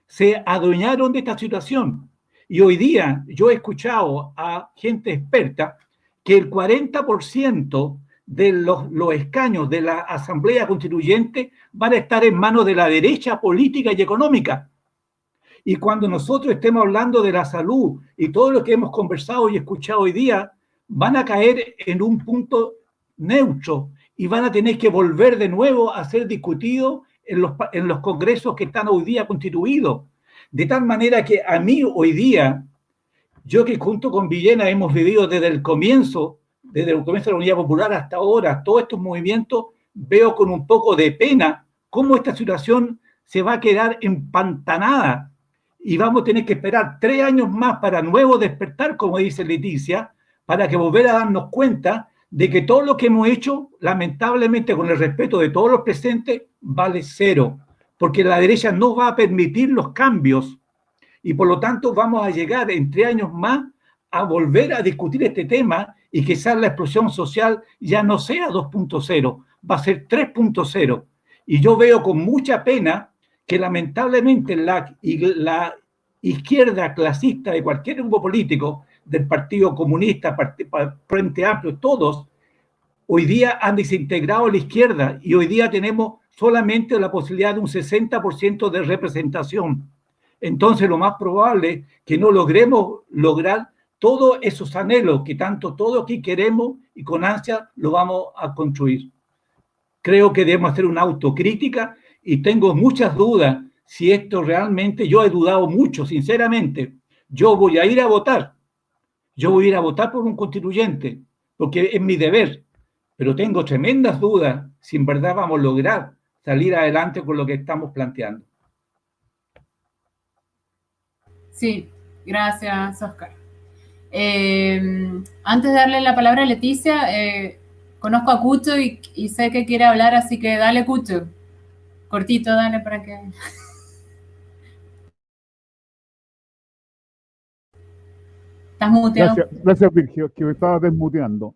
se adueñaron de esta situación. Y hoy día yo he escuchado a gente experta que el 40% de los escaños de la Asamblea Constituyente van a estar en manos de la derecha política y económica. Y cuando nosotros estemos hablando de la salud y todo lo que hemos conversado y escuchado hoy día, van a caer en un punto neutro y van a tener que volver de nuevo a ser discutidos en los congresos que están hoy día constituidos. De tal manera que a mí hoy día, yo que junto con Villena hemos vivido desde el comienzo de la Unidad Popular hasta ahora, todos estos movimientos, veo con un poco de pena cómo esta situación se va a quedar empantanada y vamos a tener que esperar 3 años más para nuevo despertar, como dice Leticia, para que volver a darnos cuenta de que todo lo que hemos hecho, lamentablemente con el respeto de todos los presentes, vale cero, porque la derecha no va a permitir los cambios y por lo tanto vamos a llegar en 3 años más a volver a discutir este tema y quizás la explosión social ya no sea 2.0, va a ser 3.0. Y yo veo con mucha pena que lamentablemente la izquierda clasista de cualquier grupo político, del Partido Comunista, Frente Amplio, todos, hoy día han desintegrado la izquierda y hoy día tenemos solamente la posibilidad de un 60% de representación. Entonces lo más probable es que no logremos lograr todos esos anhelos que tanto todos aquí queremos y con ansia lo vamos a construir. Creo que debemos hacer una autocrítica y tengo muchas dudas si esto realmente, yo he dudado mucho, sinceramente. Yo voy a ir a votar. Yo voy a ir a votar por un constituyente, porque es mi deber. Pero tengo tremendas dudas si en verdad vamos a lograr salir adelante con lo que estamos planteando. Sí, gracias, Oscar. Antes de darle la palabra a Leticia, conozco a Cucho y sé que quiere hablar, así que dale, Cucho. Cortito, dale para que... Estás muteado. Gracias, Virgilio, que me estaba desmuteando.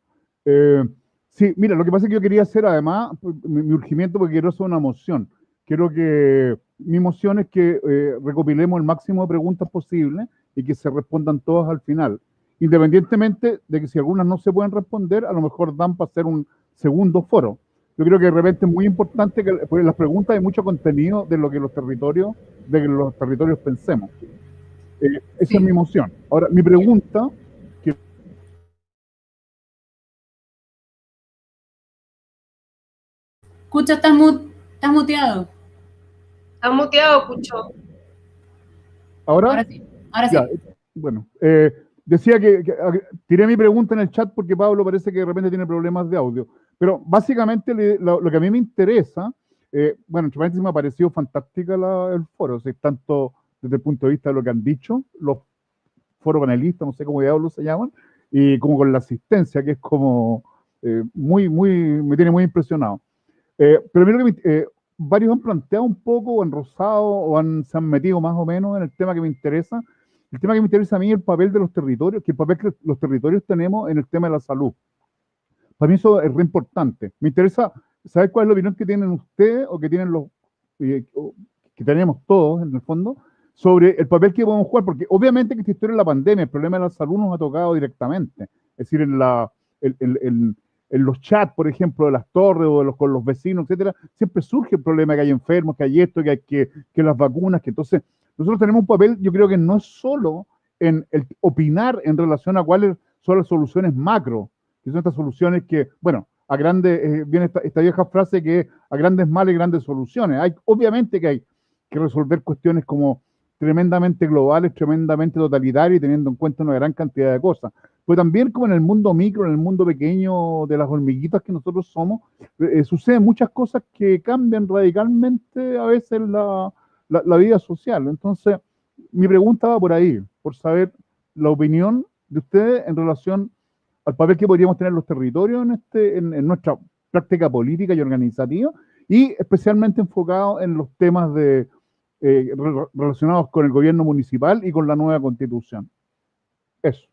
Sí, mira, lo que pasa es que yo quería hacer, además, mi urgimiento, porque quiero hacer una moción. Quiero que mi moción es que recopilemos el máximo de preguntas posible y que se respondan todas al final. Independientemente de que si algunas no se pueden responder, a lo mejor dan para hacer un segundo foro. Yo creo que de repente es muy importante que pues, las preguntas hay mucho contenido de lo que los territorios pensemos. Esa es mi moción. Ahora, mi pregunta... Cucho, estás muteado. Estás muteado, Cucho. ¿Ahora? Sí. Ahora ya, sí. Bueno, decía que tiré mi pregunta en el chat porque Pablo parece que de repente tiene problemas de audio. Pero básicamente lo que a mí me interesa, bueno, entre paréntesis me ha parecido fantástica el foro, o sea, tanto desde el punto de vista de lo que han dicho, los foros panelistas, no sé cómo diablos se llaman, y como con la asistencia, que es como me tiene muy impresionado. Pero a mí varios han planteado un poco, o han rozado, se han metido más o menos en el tema que me interesa. El tema que me interesa a mí es el papel de los territorios, que el papel que los territorios tenemos en el tema de la salud. Para mí eso es re importante. Me interesa saber cuál es la opinión que tienen ustedes o que tienen que tenemos todos en el fondo sobre el papel que podemos jugar, porque obviamente que esta historia de la pandemia, el problema de la salud nos ha tocado directamente. Es decir, en los chats, por ejemplo, de las torres o con los vecinos, etcétera, siempre surge el problema que hay enfermos, que hay esto, que las vacunas, que entonces nosotros tenemos un papel, yo creo que no es solo en el opinar en relación a cuáles son las soluciones macro, que son estas soluciones que, bueno, a grandes, viene esta vieja frase que a grandes males, grandes soluciones. Obviamente que hay que resolver cuestiones como tremendamente globales, tremendamente totalitarias y teniendo en cuenta una gran cantidad de cosas. Pero también como en el mundo micro, en el mundo pequeño de las hormiguitas que nosotros somos, suceden muchas cosas que cambian radicalmente a veces la vida social. Entonces, mi pregunta va por ahí, por saber la opinión de ustedes en relación al papel que podríamos tener los territorios en nuestra práctica política y organizativa, y especialmente enfocado en los temas relacionados con el gobierno municipal y con la nueva constitución. Eso.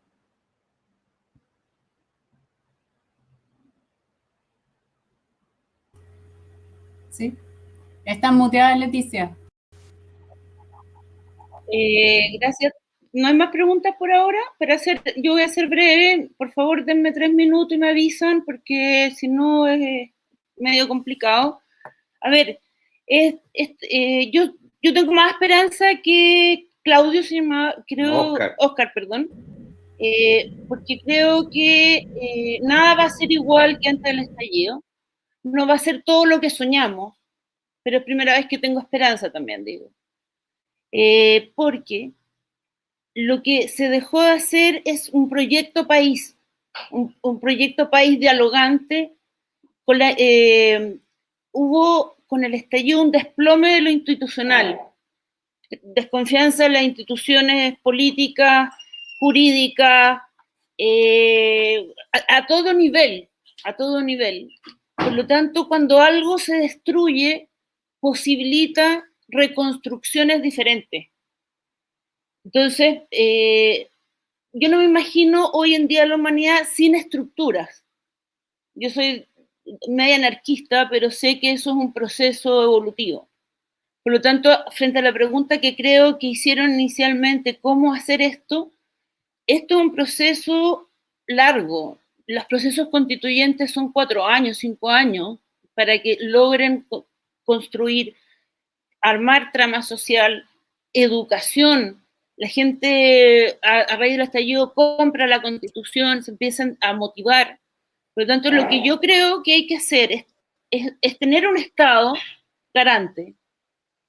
¿Sí? Está muteada, Leticia. Gracias. ¿No hay más preguntas por ahora? Yo voy a ser breve. Por favor, denme 3 minutos y me avisan, porque si no es medio complicado. A ver, yo tengo más esperanza que Claudio, creo, Oscar, perdón, porque creo que nada va a ser igual que antes del estallido. No va a ser todo lo que soñamos, pero es primera vez que tengo esperanza también, digo. Porque lo que se dejó de hacer es un proyecto país, un proyecto país dialogante. Hubo con el estallido un desplome de lo institucional, desconfianza en las instituciones políticas, jurídicas, a todo nivel, a todo nivel. Por lo tanto, cuando algo se destruye, posibilita reconstrucciones diferentes. Entonces, yo no me imagino hoy en día la humanidad sin estructuras. Yo soy media anarquista, pero sé que eso es un proceso evolutivo. Por lo tanto, frente a la pregunta que creo que hicieron inicialmente, ¿cómo hacer esto? Esto es un proceso largo. Los procesos constituyentes son 4 años, 5 años, para que logren construir, armar trama social, educación. La gente, a raíz del estallido, compra la Constitución, se empiezan a motivar. Por lo tanto, lo que yo creo que hay que hacer es tener un Estado garante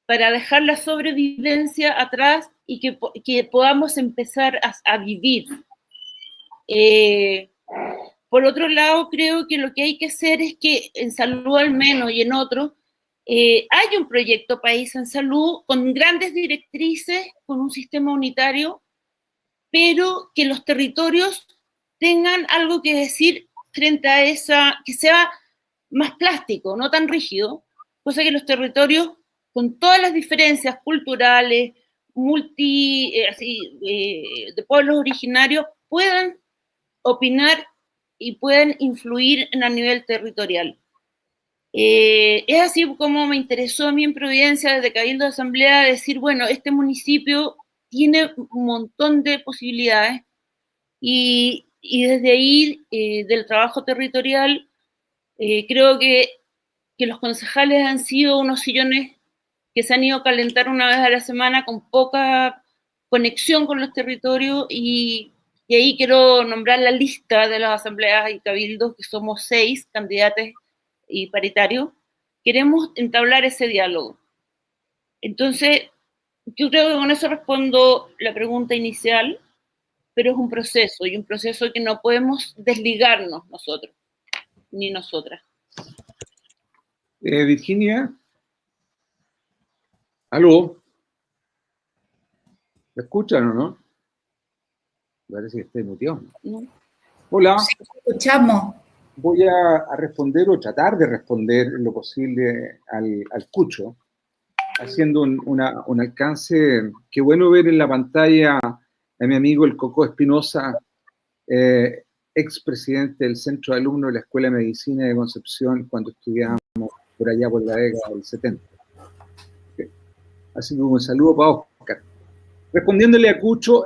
para dejar la sobrevivencia atrás y que podamos empezar a vivir. Por otro lado, creo que lo que hay que hacer es que en salud al menos y en otros, hay un proyecto país en salud con grandes directrices, con un sistema unitario, pero que los territorios tengan algo que decir frente a esa, que sea más plástico, no tan rígido, cosa que los territorios, con todas las diferencias culturales, de pueblos originarios, puedan opinar y puedan influir a nivel territorial. Es así como me interesó a mí en Providencia, desde Cabildo de Asamblea, decir, bueno, este municipio tiene un montón de posibilidades y desde ahí, del trabajo territorial, creo que los concejales han sido unos sillones que se han ido a calentar una vez a la semana con poca conexión con los territorios y ahí quiero nombrar la lista de las asambleas y cabildos, que somos 6 candidatos y paritarios. Queremos entablar ese diálogo. Entonces, yo creo que con eso respondo la pregunta inicial, pero es un proceso, y un proceso que no podemos desligarnos nosotros, ni nosotras. Virginia. ¿Aló? ¿Me escuchan o no? Parece que estoy muteado. ¿No? Hola. Sí, escuchamos. voy a responder o tratar de responder en lo posible al Cucho, haciendo un alcance. Qué bueno ver en la pantalla a mi amigo el Coco Espinosa, expresidente del Centro de Alumnos de la Escuela de Medicina de Concepción cuando estudiábamos por allá por la década del 70. Así que un saludo para Oscar. Respondiéndole a Cucho,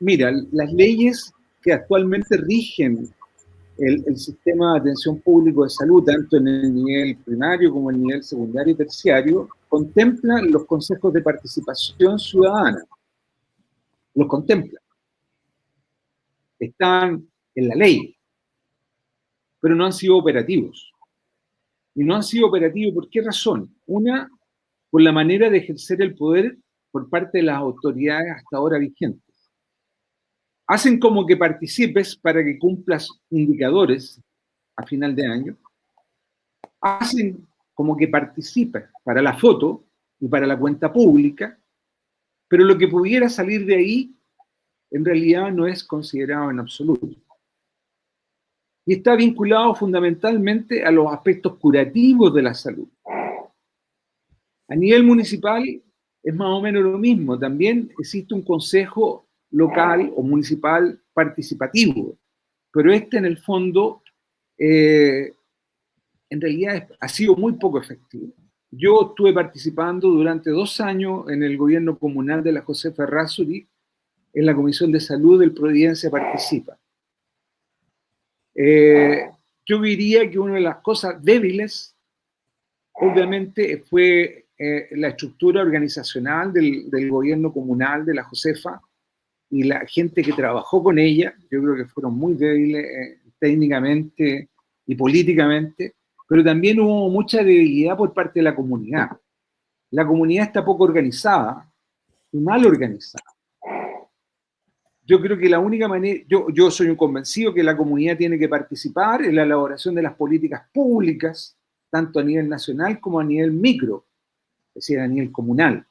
mira, las leyes que actualmente rigen el sistema de atención público de salud, tanto en el nivel primario como en el nivel secundario y terciario, contemplan los consejos de participación ciudadana. Los contemplan. Están en la ley, pero no han sido operativos. Y no han sido operativos, ¿por qué razón? Una, por la manera de ejercer el poder por parte de las autoridades hasta ahora vigentes. Hacen como que participes para que cumplas indicadores a final de año. Hacen como que participes para la foto y para la cuenta pública, pero lo que pudiera salir de ahí en realidad no es considerado en absoluto. Y está vinculado fundamentalmente a los aspectos curativos de la salud. A nivel municipal es más o menos lo mismo. También existe un consejo local o municipal participativo, pero en el fondo en realidad ha sido muy poco efectivo. Yo estuve participando durante 2 años en el gobierno comunal de la Josefa Errázuriz en la Comisión de Salud del Providencia Participa. Yo diría que una de las cosas débiles, obviamente, fue la estructura organizacional del gobierno comunal de la Josefa y la gente que trabajó con ella. Yo creo que fueron muy débiles técnicamente y políticamente, pero también hubo mucha debilidad por parte de la comunidad. La comunidad está poco organizada y mal organizada. Yo creo que la única manera, yo soy un convencido que la comunidad tiene que participar en la elaboración de las políticas públicas, tanto a nivel nacional como a nivel micro, es decir, a nivel comunal.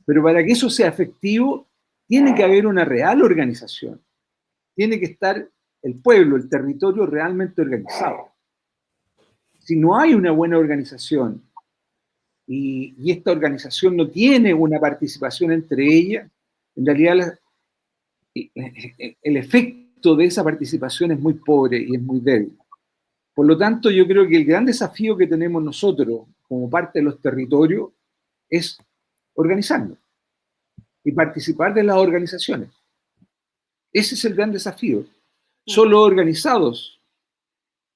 Pero para que eso sea efectivo, tiene que haber una real organización. Tiene que estar el pueblo, el territorio realmente organizado. Si no hay una buena organización y esta organización no tiene una participación entre ellas, en realidad el efecto de esa participación es muy pobre y es muy débil. Por lo tanto, yo creo que el gran desafío que tenemos nosotros como parte de los territorios es organizarnos y participar de las organizaciones. Ese es el gran desafío. Solo organizados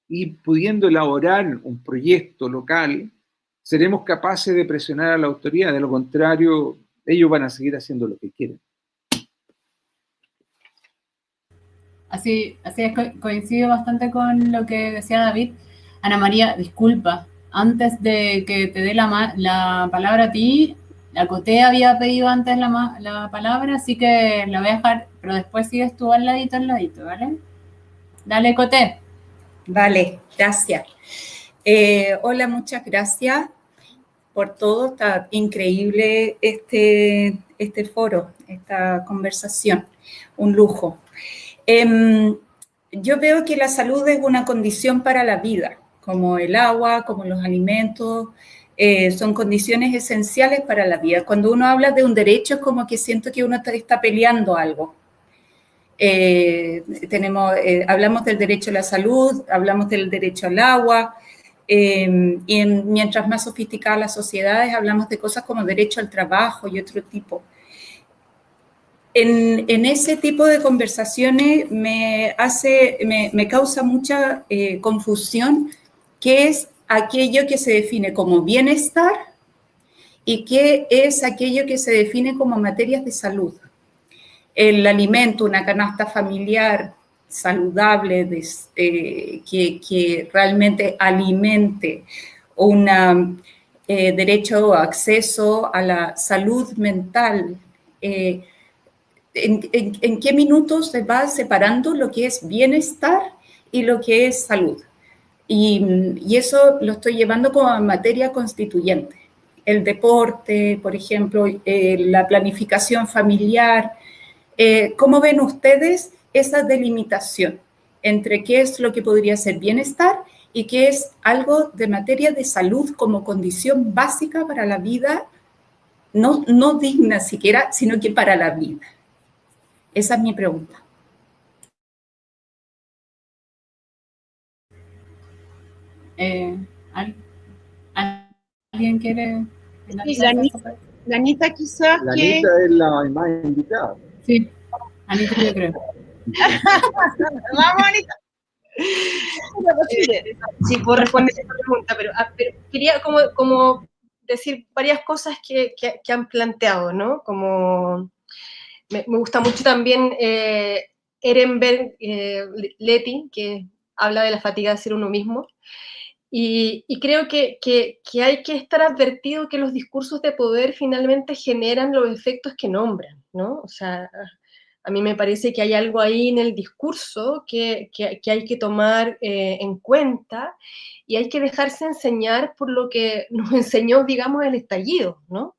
y pudiendo elaborar un proyecto local, seremos capaces de presionar a la autoridad. De lo contrario, ellos van a seguir haciendo lo que quieren. Así es, coincido bastante con lo que decía David. Ana María, disculpa, antes de que te dé la palabra a ti, la Coté había pedido antes la palabra, así que la voy a dejar, pero después sigues tú al ladito, ¿vale? Dale, Coté. Vale, gracias. Hola, muchas gracias por todo. Está increíble este foro, esta conversación. Un lujo. Yo veo que la salud es una condición para la vida, como el agua, como los alimentos, son condiciones esenciales para la vida. Cuando uno habla de un derecho es como que siento que uno está peleando algo. Hablamos del derecho a la salud, hablamos del derecho al agua, mientras más sofisticadas las sociedades, hablamos de cosas como derecho al trabajo y otro tipo. En ese tipo de conversaciones me causa mucha confusión qué es aquello que se define como bienestar y qué es aquello que se define como materias de salud. El alimento, una canasta familiar saludable que realmente alimente un derecho a acceso a la salud mental. ¿En qué minutos se va separando lo que es bienestar y lo que es salud? Y eso lo estoy llevando como materia constituyente. El deporte, por ejemplo, la planificación familiar. ¿Cómo ven ustedes esa delimitación entre qué es lo que podría ser bienestar y qué es algo de materia de salud como condición básica para la vida, no digna siquiera, sino que para la vida. Esa es mi pregunta. ¿Alguien quiere? Sí, la Anita quizás La que... Anita es la más invitada. Sí, Anita, yo creo. Vamos, Anita. Sí, puedo responder esta pregunta, pero quería como decir varias cosas que han planteado, ¿no? Como me gusta mucho también Ehrenberg Leti, que habla de la fatiga de ser uno mismo. Y creo que hay que estar advertido que los discursos de poder finalmente generan los efectos que nombran, ¿no? O sea, a mí me parece que hay algo ahí en el discurso que hay que tomar en cuenta y hay que dejarse enseñar por lo que nos enseñó, digamos, el estallido, ¿no?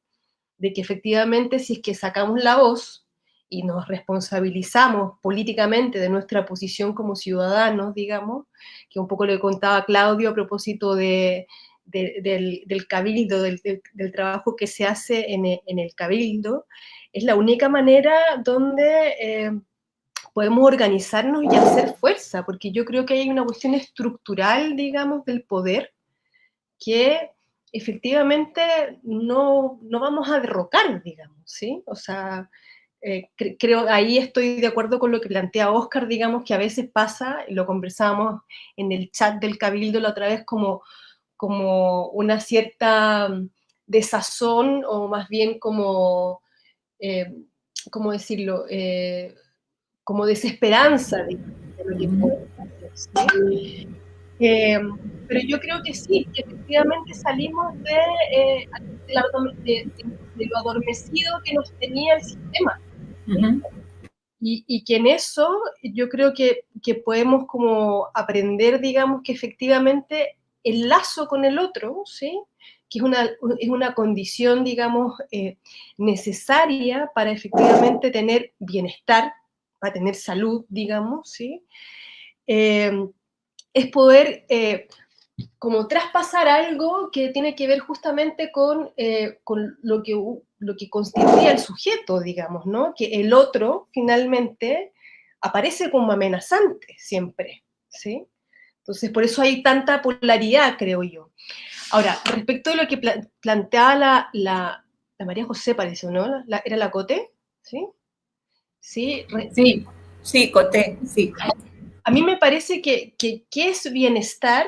De que efectivamente si es que sacamos la voz y nos responsabilizamos políticamente de nuestra posición como ciudadanos, digamos, que un poco le contaba Claudio a propósito del cabildo, del trabajo que se hace en el cabildo, es la única manera donde podemos organizarnos y hacer fuerza, porque yo creo que hay una cuestión estructural, digamos, del poder que efectivamente no vamos a derrocar, digamos, ¿sí? O sea, creo, ahí estoy de acuerdo con lo que plantea Óscar, digamos, que a veces pasa, lo conversábamos en el chat del Cabildo la otra vez, como una cierta desazón, o más bien como, ¿cómo decirlo?, como desesperanza de lo que podemos hacer, ¿sí? Pero yo creo que sí, que efectivamente salimos de lo adormecido que nos tenía el sistema. Uh-huh. Y que en eso yo creo que podemos como aprender, digamos, que efectivamente el lazo con el otro, ¿sí? Que es una condición, digamos, necesaria para efectivamente tener bienestar, para tener salud, digamos, ¿sí? Es poder como traspasar algo que tiene que ver justamente con lo que constituye el sujeto, digamos, ¿no? Que el otro, finalmente, aparece como amenazante siempre, ¿sí? Entonces, por eso hay tanta polaridad, creo yo. Ahora, respecto de lo que planteaba la María José, parece, ¿no? ¿Era la Cote? ¿Sí? Sí, Coté, sí. A mí me parece que es bienestar.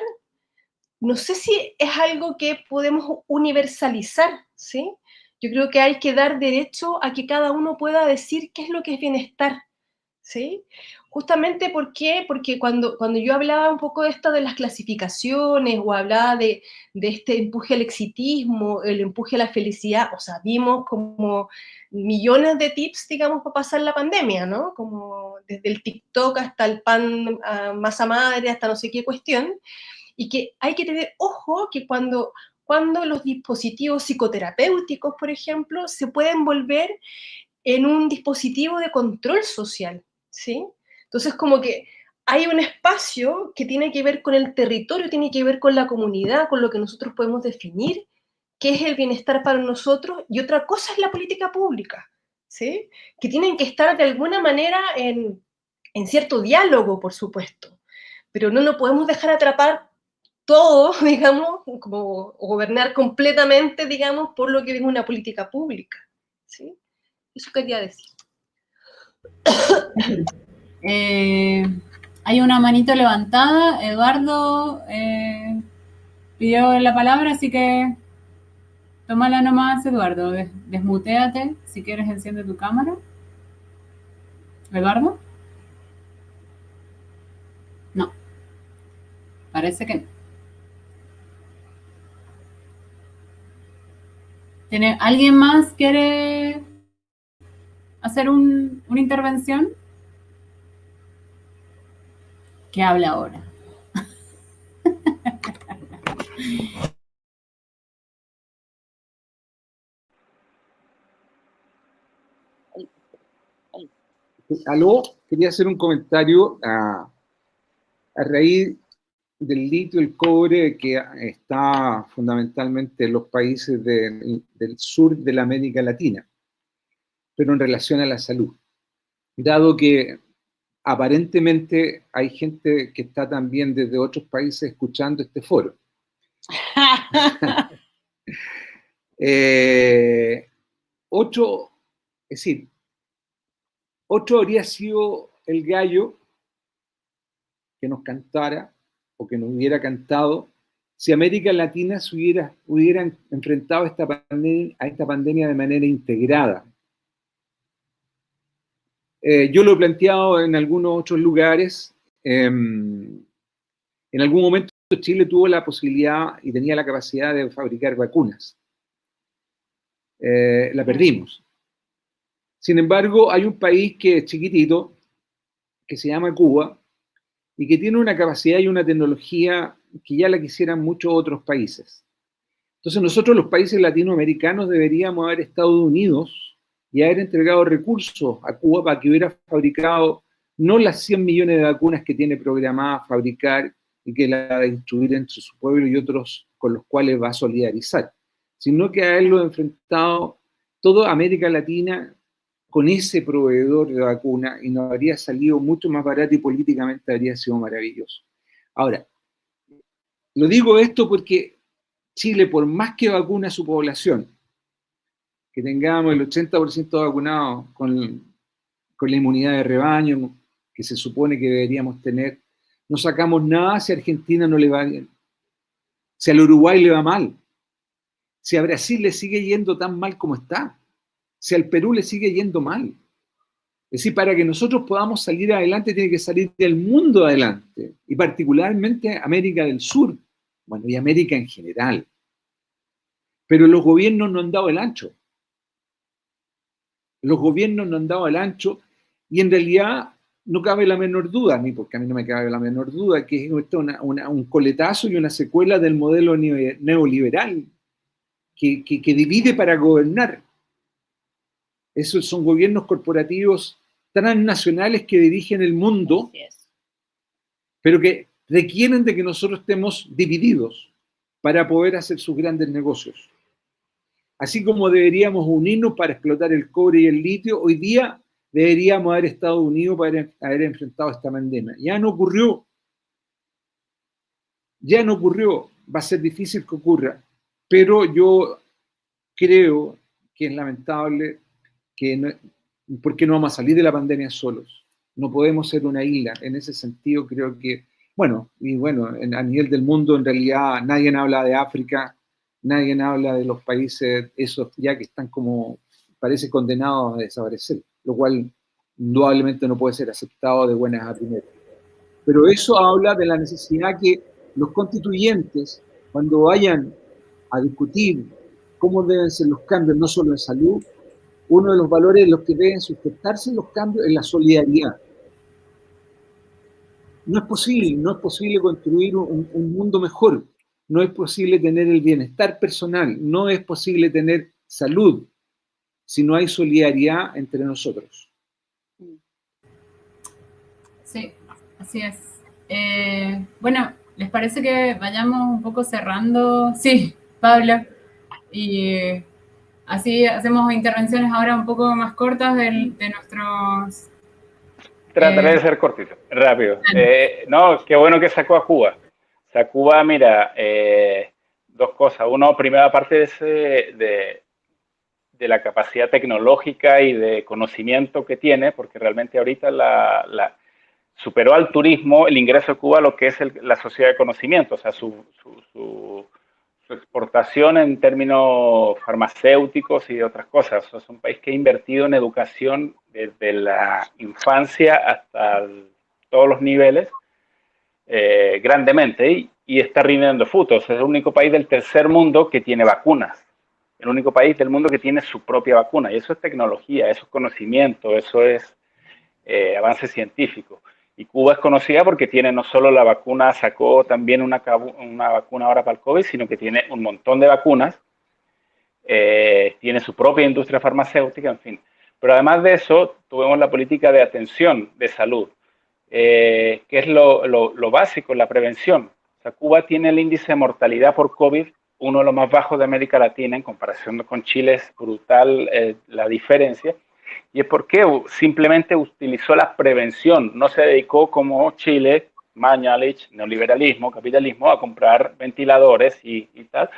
No sé si es algo que podemos universalizar, ¿sí? Yo creo que hay que dar derecho a que cada uno pueda decir qué es lo que es bienestar, ¿sí? Justamente, ¿por qué? Porque cuando yo hablaba un poco de esto de las clasificaciones, o hablaba de este empuje al exitismo, el empuje a la felicidad, o sea, vimos como millones de tips, digamos, para pasar la pandemia, ¿no? Como desde el TikTok hasta el pan masa madre, hasta no sé qué cuestión. Y que hay que tener ojo que cuando los dispositivos psicoterapéuticos, por ejemplo, se pueden volver en un dispositivo de control social, ¿sí? Entonces, como que hay un espacio que tiene que ver con el territorio, tiene que ver con la comunidad, con lo que nosotros podemos definir, qué es el bienestar para nosotros, y otra cosa es la política pública, ¿sí? Que tienen que estar de alguna manera en cierto diálogo, por supuesto, pero no nos podemos dejar atrapar todo, digamos, como gobernar completamente, digamos, por lo que es una política pública, ¿sí? Eso quería decir. Hay una manito levantada. Eduardo pidió la palabra, así que tómala nomás, Eduardo. Desmutéate. Si quieres, enciende tu cámara. ¿Eduardo? No. Parece que no. ¿Alguien más quiere hacer una intervención? ¿Qué habla ahora? Aló, quería hacer un comentario a raíz del litio y el cobre que está fundamentalmente en los países del sur de la América Latina, pero en relación a la salud. Dado que aparentemente hay gente que está también desde otros países escuchando este foro. Otro habría sido el gallo que nos cantara o que nos hubiera cantado si América Latina se hubiera enfrentado a esta pandemia de manera integrada. Yo lo he planteado en algunos otros lugares. En algún momento Chile tuvo la posibilidad y tenía la capacidad de fabricar vacunas. La perdimos. Sin embargo, hay un país que es chiquitito, que se llama Cuba, y que tiene una capacidad y una tecnología que ya la quisieran muchos otros países. Entonces nosotros, los países latinoamericanos, deberíamos haber estado unidos y haber entregado recursos a Cuba para que hubiera fabricado no las 100 millones de vacunas que tiene programadas fabricar y que la va a distribuir entre su pueblo y otros con los cuales va a solidarizar, sino que haberlo enfrentado toda América Latina con ese proveedor de vacuna y nos habría salido mucho más barato y políticamente habría sido maravilloso. Ahora, lo digo esto porque Chile, por más que vacuna a su población, que tengamos el 80% vacunado con la inmunidad de rebaño que se supone que deberíamos tener, no sacamos nada si a Argentina no le va bien, si al Uruguay le va mal, si a Brasil le sigue yendo tan mal como está, si al Perú le sigue yendo mal. Es decir, para que nosotros podamos salir adelante, tiene que salir el mundo adelante, y particularmente América del Sur, bueno, y América en general. Pero los gobiernos no han dado el ancho. Los gobiernos no han dado el ancho, y en realidad no cabe la menor duda, a mí, porque a mí no me cabe la menor duda, que es esto un coletazo y una secuela del modelo neoliberal que divide para gobernar. Esos son gobiernos corporativos transnacionales que dirigen el mundo, pero que requieren de que nosotros estemos divididos para poder hacer sus grandes negocios. Así como deberíamos unirnos para explotar el cobre y el litio, hoy día deberíamos haber estado unidos para haber enfrentado esta pandemia. Ya no ocurrió. Ya no ocurrió. Va a ser difícil que ocurra. Pero yo creo que es lamentable porque no vamos a salir de la pandemia solos. No podemos ser una isla. En ese sentido creo que, a nivel del mundo en realidad nadie habla de África, nadie habla de los países esos ya que están como, parece condenados a desaparecer, lo cual indudablemente no puede ser aceptado de buenas a primeras. Pero eso habla de la necesidad que los constituyentes, cuando vayan a discutir cómo deben ser los cambios, no solo en salud, uno de los valores en los que deben sustentarse los cambios es la solidaridad. No es posible construir un mundo mejor, no es posible tener el bienestar personal, no es posible tener salud si no hay solidaridad entre nosotros. Sí, así es. Bueno, ¿les parece que vayamos un poco cerrando? Sí, Pablo. Y así hacemos intervenciones ahora un poco más cortas de nuestros... Trataré de ser cortito, rápido. No, qué bueno que sacó a Cuba. O sea, Cuba, mira, dos cosas. Uno, primero, aparte de la capacidad tecnológica y de conocimiento que tiene, porque realmente ahorita superó al turismo el ingreso de Cuba a lo que es la sociedad de conocimiento, o sea, su exportación en términos farmacéuticos y de otras cosas. O sea, es un país que ha invertido en educación desde la infancia hasta todos los niveles grandemente y está rindiendo frutos. Es el único país del tercer mundo que tiene vacunas. El único país del mundo que tiene su propia vacuna. Y eso es tecnología, eso es conocimiento, eso es avance científico. Y Cuba es conocida porque tiene no solo la vacuna, sacó también una vacuna ahora para el COVID, sino que tiene un montón de vacunas, tiene su propia industria farmacéutica, en fin. Pero además de eso, tuvimos la política de atención de salud. que es lo básico, la prevención. O sea, Cuba tiene el índice de mortalidad por COVID, uno de los más bajos de América Latina, en comparación con Chile es brutal la diferencia, y es porque simplemente utilizó la prevención, no se dedicó como Chile, Mañalich, neoliberalismo, capitalismo, a comprar ventiladores y tal,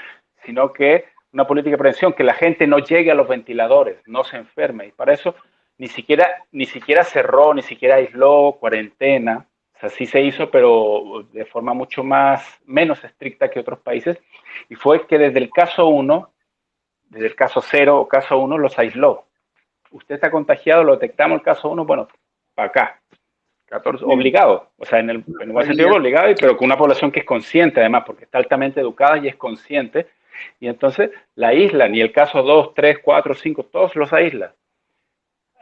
sino que una política de prevención, que la gente no llegue a los ventiladores, no se enferme, y para eso ni siquiera cerró, ni siquiera aisló, cuarentena. O sea, sí se hizo, pero de forma mucho menos estricta que otros países. Y fue que desde el caso 1, desde el caso 0 o caso 1, los aisló. Usted está contagiado, lo detectamos el caso 1, bueno, para acá. 14, obligado. O sea, en el buen sentido obligado, pero con una población que es consciente, además, porque está altamente educada y es consciente. Y entonces la aíslan. Y el caso 2, 3, 4, 5, todos los aíslan.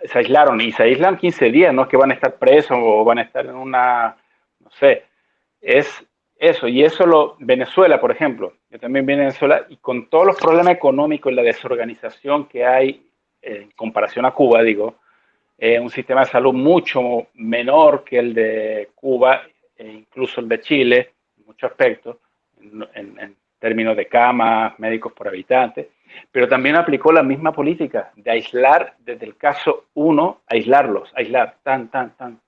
Se aislaron y se aíslan 15 días, no es que van a estar presos o van a estar en una, no sé, es eso. Y eso Venezuela, por ejemplo, yo también vine a Venezuela y con todos los problemas económicos y la desorganización que hay en comparación a Cuba, digo, un sistema de salud mucho menor que el de Cuba e incluso el de Chile, en muchos aspectos, en términos de camas, médicos por habitante, pero también aplicó la misma política de aislar desde el caso 1, aislar, tan.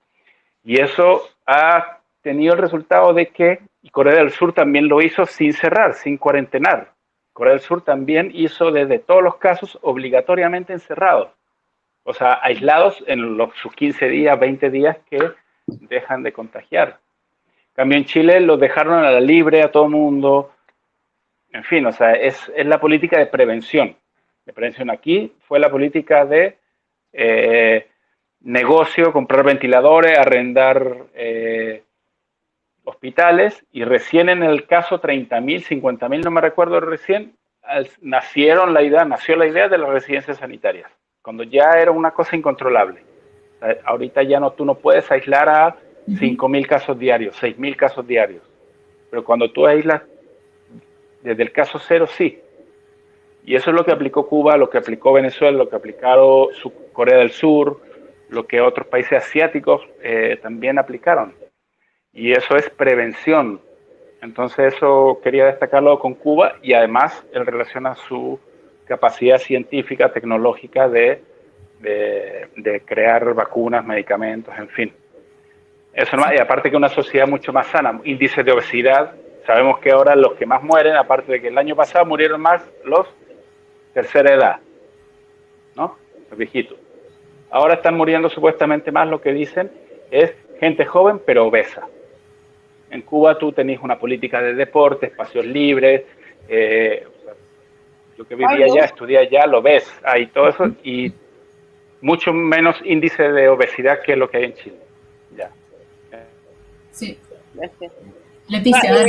Y eso ha tenido el resultado de que, y Corea del Sur también lo hizo sin cerrar, sin cuarentenar. Corea del Sur también hizo desde todos los casos obligatoriamente encerrados. O sea, aislados en sus 15 días, 20 días que dejan de contagiar. En cambio, en Chile los dejaron a la libre a todo mundo. En fin, o sea, es la política de prevención. De prevención aquí fue la política de negocio, comprar ventiladores, arrendar hospitales, y recién en el caso 30.000, 50.000, no me recuerdo recién, nació la idea de las residencias sanitarias, cuando ya era una cosa incontrolable. O sea, ahorita ya tú no puedes aislar a 5.000 casos diarios, 6.000 casos diarios, pero cuando tú aíslas desde el caso 0, sí. Y eso es lo que aplicó Cuba, lo que aplicó Venezuela, lo que aplicaron Corea del Sur, lo que otros países asiáticos también aplicaron. Y eso es prevención. Entonces eso quería destacarlo con Cuba, y además en relación a su capacidad científica, tecnológica de crear vacunas, medicamentos, en fin. Eso no, y aparte que una sociedad mucho más sana, índice de obesidad. Sabemos que ahora los que más mueren, aparte de que el año pasado murieron más los tercera edad, ¿no? Los viejitos. Ahora están muriendo supuestamente más, lo que dicen es gente joven pero obesa. En Cuba tú tenés una política de deporte, espacios libres, yo que vivía allá, estudié allá, lo ves, hay todo eso, y mucho menos índice de obesidad que lo que hay en Chile. Ya. Sí. Gracias. Leticia,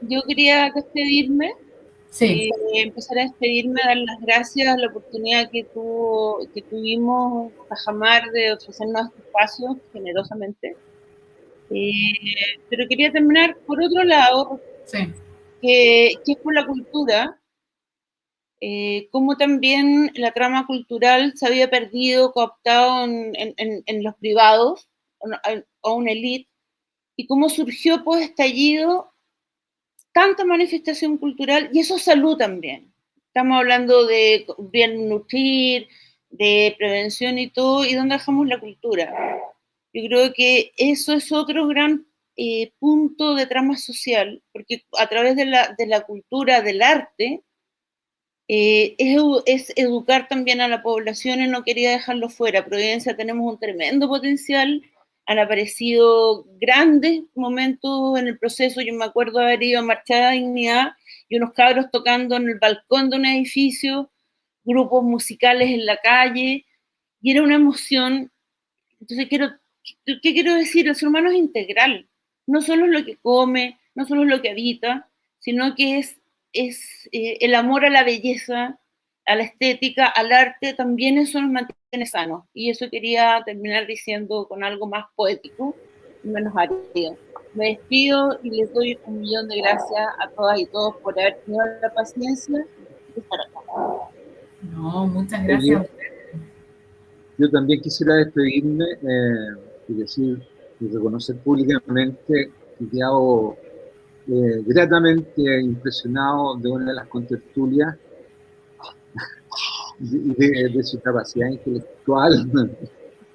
yo quería despedirme, sí. Empezar a despedirme, dar las gracias a la oportunidad que tuvimos Cajamar de ofrecernos este espacio generosamente. Pero quería terminar por otro lado, Sí. que es por la cultura, cómo también la trama cultural se había perdido, cooptado en los privados, o una élite, y cómo surgió post-estallido tanta manifestación cultural, y eso es salud también. Estamos hablando de bien nutrir, de prevención y todo, y dónde dejamos la cultura. Yo creo que eso es otro gran punto de trama social, porque a través de la cultura, del arte, es educar también a la población, y no quería dejarlo fuera. Providencia tenemos un tremendo potencial, han aparecido grandes momentos en el proceso. Yo me acuerdo haber ido a Marchada Dignidad y unos cabros tocando en el balcón de un edificio, grupos musicales en la calle, y era una emoción. Entonces, ¿qué quiero decir? El ser humano es integral, no solo es lo que come, no solo es lo que habita, sino que es el amor a la belleza, a la estética, al arte, también eso nos mantiene sanos. Y eso quería terminar diciendo con algo más poético y menos árido. Me despido y les doy 1.000.000 de gracias a todas y todos por haber tenido la paciencia de estar acá. No, muchas gracias a ustedes. Yo también quisiera despedirme y decir y reconocer públicamente que he quedado gratamente impresionado de una de las contertulias y de su capacidad intelectual,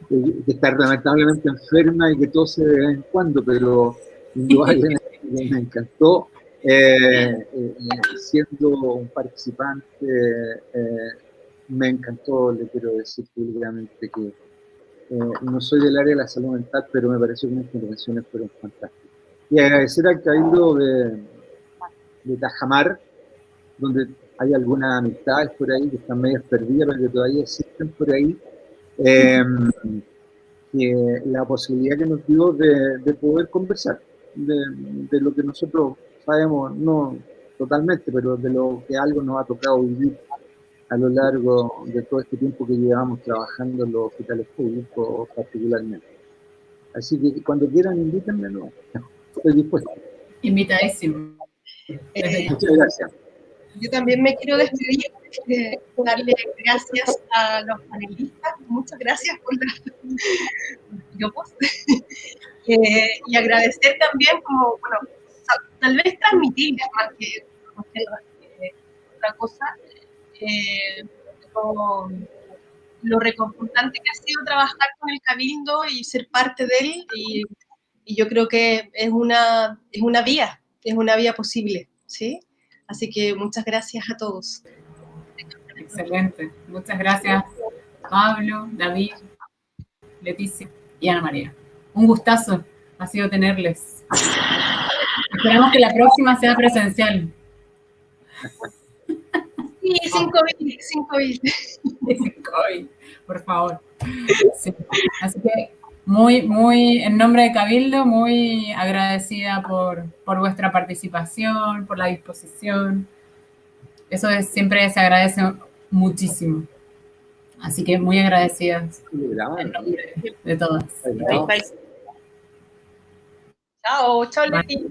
que está lamentablemente enferma y que tose de vez en cuando, pero indudablemente me encantó. Siendo un participante, me encantó, le quiero decir públicamente que no soy del área de la salud mental, pero me pareció que mis intervenciones fueron fantásticas. Y agradecer al Cabildo de Tajamar, donde hay algunas amistades por ahí que están medias perdidas, pero que todavía existen por ahí, que la posibilidad que nos dio de poder conversar de lo que nosotros sabemos, no totalmente, pero de lo que algo nos ha tocado vivir a lo largo de todo este tiempo que llevamos trabajando en los hospitales públicos particularmente. Así que cuando quieran, invítenme, no, estoy dispuesto. Invitadísimo. Muchas gracias. Yo también me quiero despedir, darle gracias a los panelistas, muchas gracias por la y agradecer también como, bueno, tal vez transmitir más que otra cosa, lo reconfortante que ha sido trabajar con el Cabildo y ser parte de él, y yo creo que es una vía posible, ¿sí? Así que muchas gracias a todos. Excelente. Muchas gracias, Pablo, David, Leticia y Ana María. Un gustazo ha sido tenerles. Esperamos que la próxima sea presencial. Sí, sin COVID. Sin COVID, por favor. Sí. Así que muy, en nombre de Cabildo, muy agradecida por vuestra participación, por la disposición. Eso siempre se agradece muchísimo. Así que muy agradecidas en nombre de todas. Chao, Leti.